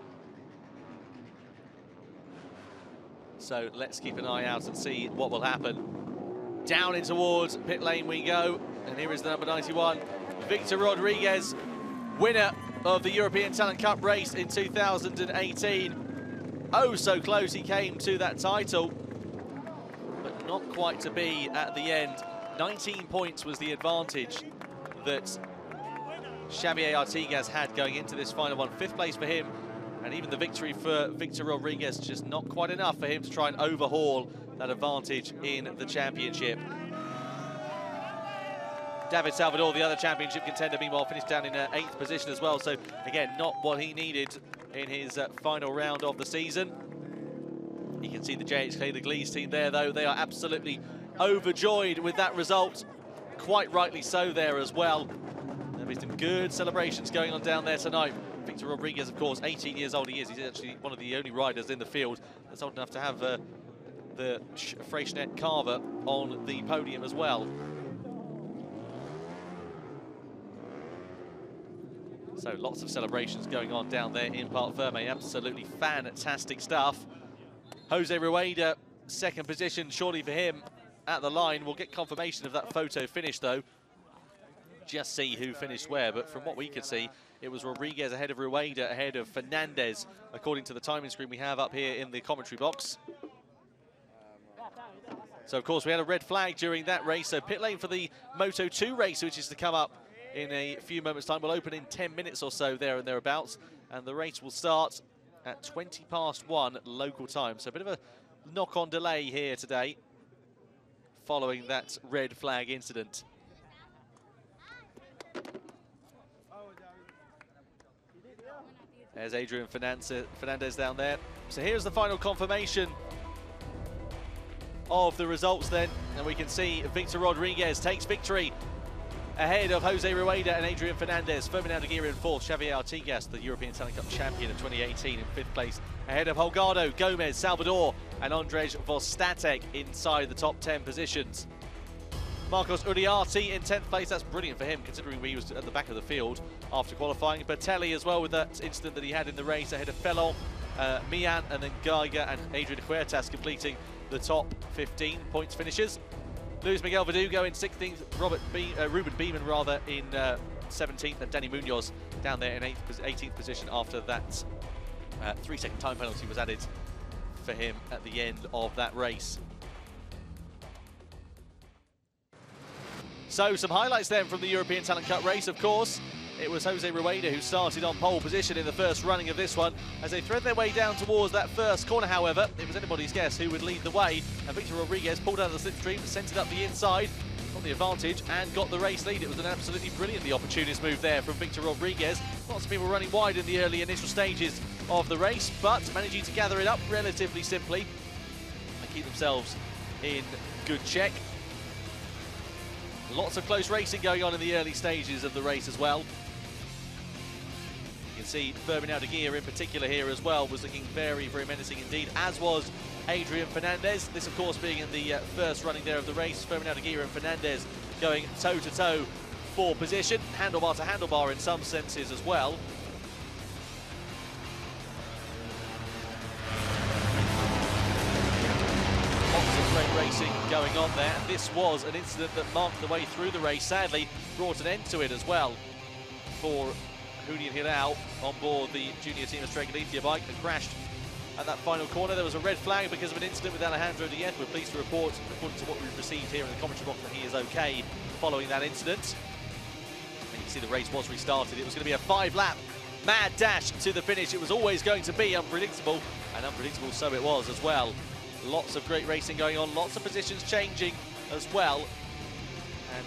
So let's keep an eye out and see what will happen. Down in towards pit lane we go, and here is the number 91, Víctor Rodríguez, winner of the European Talent Cup race in 2018. Oh, so close he came to that title, but not quite to be at the end. 19 points was the advantage that Xavier Artigas had going into this final one. 5th place for him, and even the victory for Víctor Rodriguez, just not quite enough for him to try and overhaul that advantage in the championship. David Salvador, the other championship contender, meanwhile finished down in 8th position as well. So again, not what he needed in his final round of the season. You can see the JHK, the Laglisse team there, though. They are absolutely overjoyed with that result. Quite rightly so there as well. There'll be some good celebrations going on down there tonight. Víctor Rodriguez, of course, 18 years old he is. He's actually one of the only riders in the field that's old enough to have the Freyschnet Carver on the podium as well. So lots of celebrations going on down there in Parc Fermé. Absolutely fantastic stuff. Jose Rueda, 2nd position, surely for him at the line. We'll get confirmation of that photo finish, though. Just see who finished where, but from what we could see, it was Rodriguez ahead of Rueda, ahead of Fernández, according to the timing screen we have up here in the commentary box. So, of course, we had a red flag during that race. So, pit lane for the Moto2 race, which is to come up in a few moments' time. Will open in 10 minutes or so, there and thereabouts. And the race will start at 1:20 local time. So a bit of a knock-on delay here today following that red flag incident. There's Adrián Fernández down there. So here's the final confirmation of the results then, and we can see Víctor Rodríguez takes victory ahead of José Rueda and Adrián Fernández. Ferdinand Aguirre in fourth, Xavier Artigas, the European Talent Cup champion of 2018, in fifth place, ahead of Holgado, Gomez, Salvador and Andrzej Vostatek inside the top 10 positions. Marcos Uriarte in 10th place. That's brilliant for him, considering he was at the back of the field after qualifying. Bertelli as well, with that incident that he had in the race, ahead of Felon, Mian, and then Geiger and Adrian Huertas completing the top 15 points finishers. Luis Miguel Verdugo in 16th, Ruben Beeman rather in 17th, and Danny Munoz down there in 18th position after that 3-second time penalty was added for him at the end of that race. So some highlights then from the European Talent Cup race, of course. It was José Rueda who started on pole position in the first running of this one. As they thread their way down towards that first corner, however, it was anybody's guess who would lead the way. And Víctor Rodríguez pulled out of the slipstream, sent it up the inside, got the advantage and got the race lead. It was an absolutely brilliantly opportunist move there from Víctor Rodríguez. Lots of people running wide in the early initial stages of the race, but managing to gather it up relatively simply and keep themselves in good check. Lots of close racing going on in the early stages of the race as well. You can see Ferdinand Aguirre in particular here as well was looking very, very menacing indeed, as was Adrián Fernández. This, of course, being in the first running there of the race. Ferdinand Aguirre and Fernández going toe-to-toe for position, handlebar to handlebar in some senses as well. Great racing going on there, and this was an incident that marked the way through the race, sadly brought an end to it as well for Julián Hirao on board the junior team Estrella Galicia bike that crashed at that final corner. There was a red flag because of an incident with Alejandro Díez. We're pleased to report, according to what we've received here in the commentary box, that he is okay following that incident. And you can see the race was restarted. It was going to be a 5-lap mad dash to the finish. It was always going to be unpredictable, and unpredictable so it was as well. Lots of great racing going on, lots of positions changing as well. And,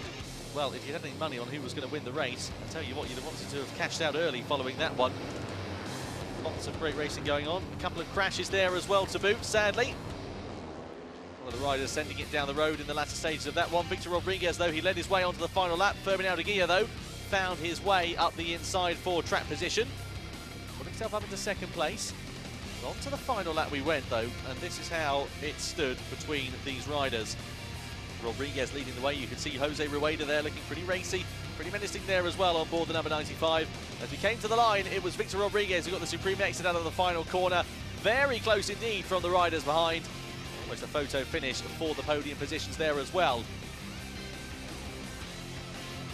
well, if you had any money on who was going to win the race, I tell you what, you'd have wanted to have cashed out early following that one. Lots of great racing going on. A couple of crashes there as well to boot, sadly. One of the riders sending it down the road in the latter stages of that one. Víctor Rodríguez, though, he led his way onto the final lap. Ferdinand Aguirre, though, found his way up the inside for track position, put himself up into second place. On to the final lap we went, though, and this is how it stood between these riders. Rodríguez leading the way. You can see José Rueda there looking pretty racy, pretty menacing there as well on board the number 95. As we came to the line, it was Víctor Rodríguez who got the supreme exit out of the final corner. Very close indeed from the riders behind. Almost a photo finish for the podium positions there as well.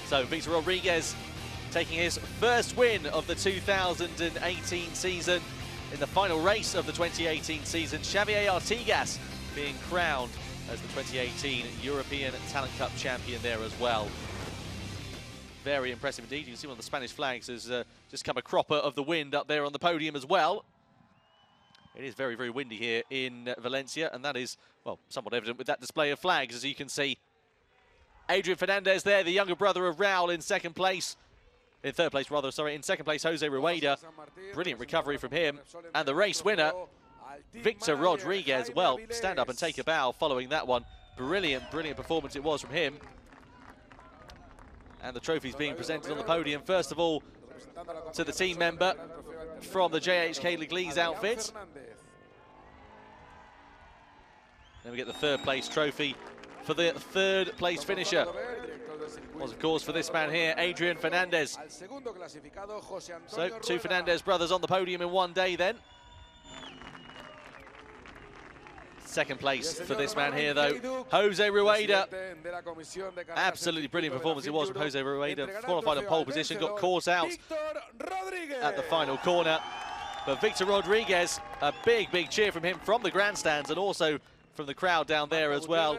So Víctor Rodríguez taking his first win of the 2018 season. In the final race of the 2018 season, Xavier Artigas being crowned as the 2018 European Talent Cup champion there as well. Very impressive indeed. You can see one of the Spanish flags has just come a cropper of the wind up there on the podium as well. It is very, very windy here in Valencia, and that is, well, somewhat evident with that display of flags, as you can see. Adrián Fernández there, the younger brother of Raúl, in second place. In third place, rather, sorry. In second place, José Rueda. Brilliant recovery from him. And the race winner, Víctor Rodríguez. Well, stand up and take a bow following that one. Brilliant, brilliant performance it was from him. And the trophy's being presented on the podium. First of all, to the team member from the JHK Laglisse outfit. Then we get the third place trophy for the third place finisher. Was, of course, for this man here, Adrián Fernández. So, two Fernández brothers on the podium in one day then. Second place for this man here, though, José Rueda. Absolutely brilliant performance it was from José Rueda. Qualified on pole position, got caught out at the final corner. But Víctor Rodríguez, a big, big cheer from him from the grandstands and also from the crowd down there as well.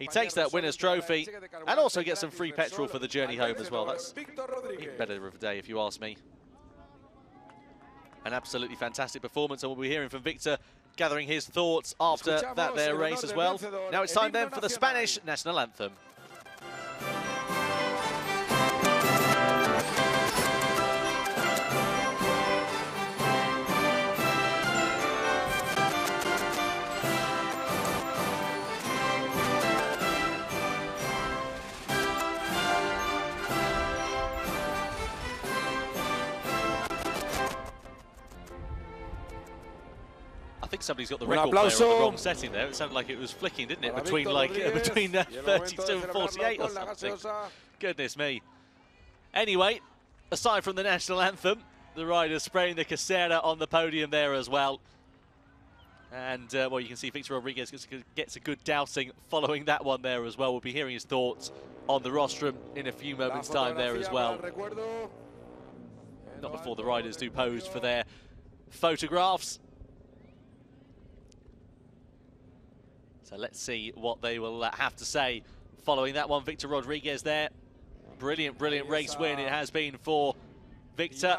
He takes that winner's trophy and also gets some free petrol for the journey home as well. That's even better of a day, if you ask me. An absolutely fantastic performance, and we'll be hearing from Victor gathering his thoughts after that there race as well. Now it's time then for the Spanish national anthem. I think somebody's got the record player on the wrong setting there. It sounded like it was flicking, didn't it? Between 32 and 48 or something. Goodness me. Anyway, aside from the national anthem, the riders spraying the casera on the podium there as well. And, well, you can see Victor Rodríguez gets a good dousing following that one there as well. We'll be hearing his thoughts on the rostrum in a few moments' time there as well. Not before the riders do pose for their photographs. So let's see what they will have to say following that one. Victor Rodríguez there. Brilliant, brilliant race win it has been for Victor.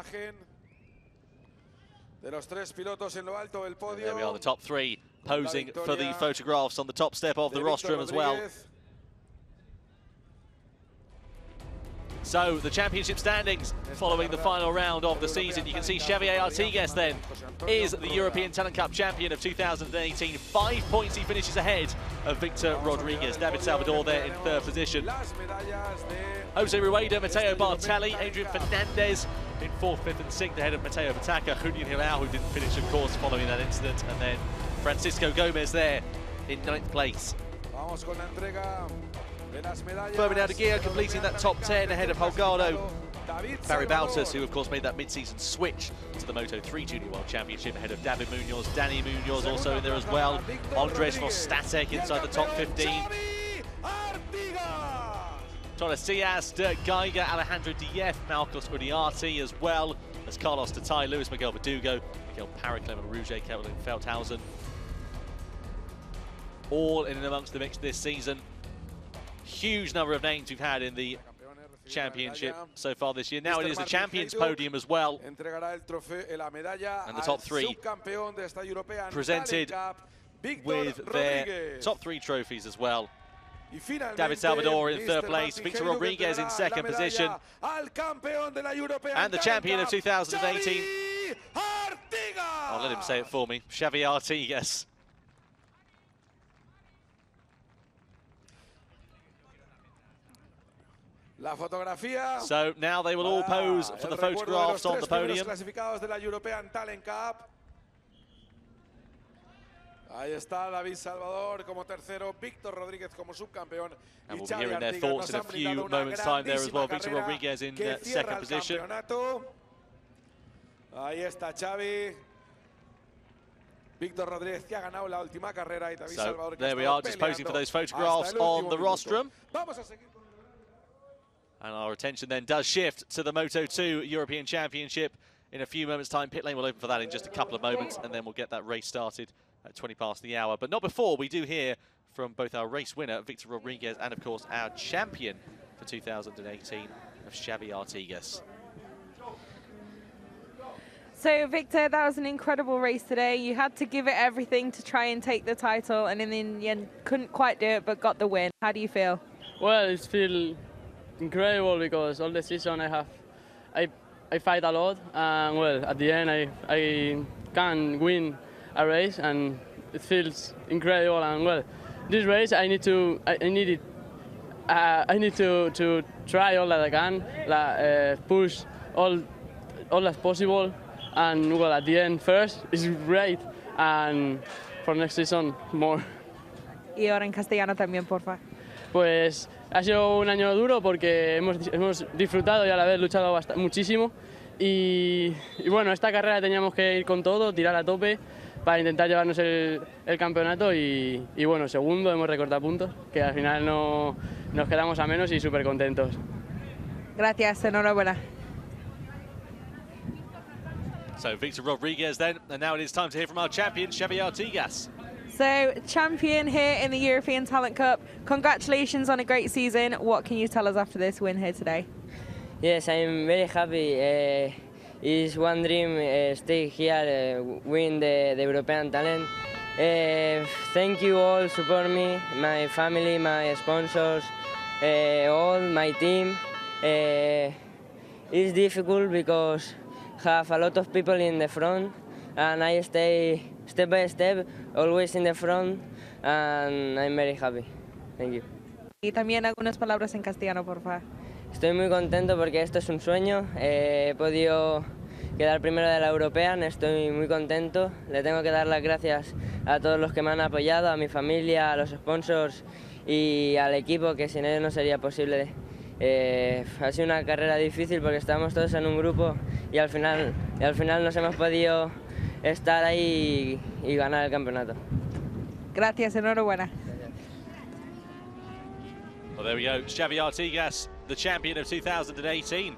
There we are, the top three posing for the photographs on the top step of the rostrum as well. So the championship standings following the final round of the season. You can see Xavier Artigas then is the European Talent Cup champion of 2018. 5 points he finishes ahead of Victor Rodríguez. David Salvador there in third position. Jose Rueda, Matteo Bartelli, Adrián Fernández in fourth, fifth and sixth ahead of Mateo Pataca. Julian Hilao, who didn't finish of course following that incident. And then Francisco Gomez there in ninth place. Firming Adrián completing that top 10 ahead of Holgado. Barry Bautas, who of course made that mid-season switch to the Moto3 Junior World Championship ahead of David Munoz. Danny Munoz also in there as well. Andres Vostatek inside the top 15. Torres Diaz, Dirk Geiger, Alejandro Díez, Marcos Uriarte as well as Carlos Tatay, Luis Miguel Verdugo, Miguel Parra, Clement Rouget, Kelvin Feldhausen. All in and amongst the mix this season. Huge number of names we've had in the championship so far this year. Now it is the champions podium as well. And the top three presented with their top three trophies as well. David Salvador in third place, Victor Rodríguez in second position. And the champion of 2018. I'll let him say it for me, Xavier Artigas. So now they will all pose for the photographs on the podium. Ahí está David Salvador como tercero, Víctor Rodríguez como subcampeón. And we'll be hearing their thoughts in a few moments' time there as well. Victor Rodríguez in second position. Ahí está Xavi. Víctor Rodríguez que ha ganado la última carrera y David Salvador. There we are, just posing for those photographs on the rostrum. And our attention then does shift to the Moto2 European Championship. In a few moments' time, pit lane will open for that in just a couple of moments, and then we'll get that race started at 20 past the hour. But not before we do hear from both our race winner, Victor Rodríguez, and of course our champion for 2018 of Xavier Artigas. So Victor, that was an incredible race today. You had to give it everything to try and take the title, and in the end couldn't quite do it, but got the win. How do you feel? Well, it feels incredible because all the season I fight a lot, and well, at the end I can win a race, and it feels incredible. And well, this race I need to try all that I can, push all as possible, and well, at the end first is great, and for next season more. Y ahora en castellano también, porfa. Pues ha sido un año duro porque hemos disfrutado y a la vez luchado muchísimo. Y bueno, esta carrera teníamos que ir con todo, tirar a tope para intentar llevarnos el campeonato. Y bueno, segundo, hemos recortado puntos, que al final no nos quedamos a menos y súper contentos. Gracias, enhorabuena. So Victor Rodríguez then, and now it is time to hear from our champion, Xavier Artigas. So, champion here in the European Talent Cup. Congratulations on a great season. What can you tell us after this win here today? Yes, I'm very happy. It's one dream, stay here, win the European talent. Thank you all, support me, my family, my sponsors, all my team. It's difficult because have a lot of people in the front, and I stay step by step, always in the front, and I'm very happy. Thank you. Y también algunas palabras en castellano, por favor. Estoy muy contento porque esto es un sueño. He podido quedar primero de la European, estoy muy contento. Le tengo que dar las gracias a todos los que me han apoyado, a mi familia, a los sponsors y al equipo, que sin ellos no sería posible. Ha sido una carrera difícil porque estábamos todos en un grupo y al final nos hemos podido estar ahí y ganar el campeonato. Gracias, enhorabuena. Well, there we go. Xavier Artigas, the champion of 2018.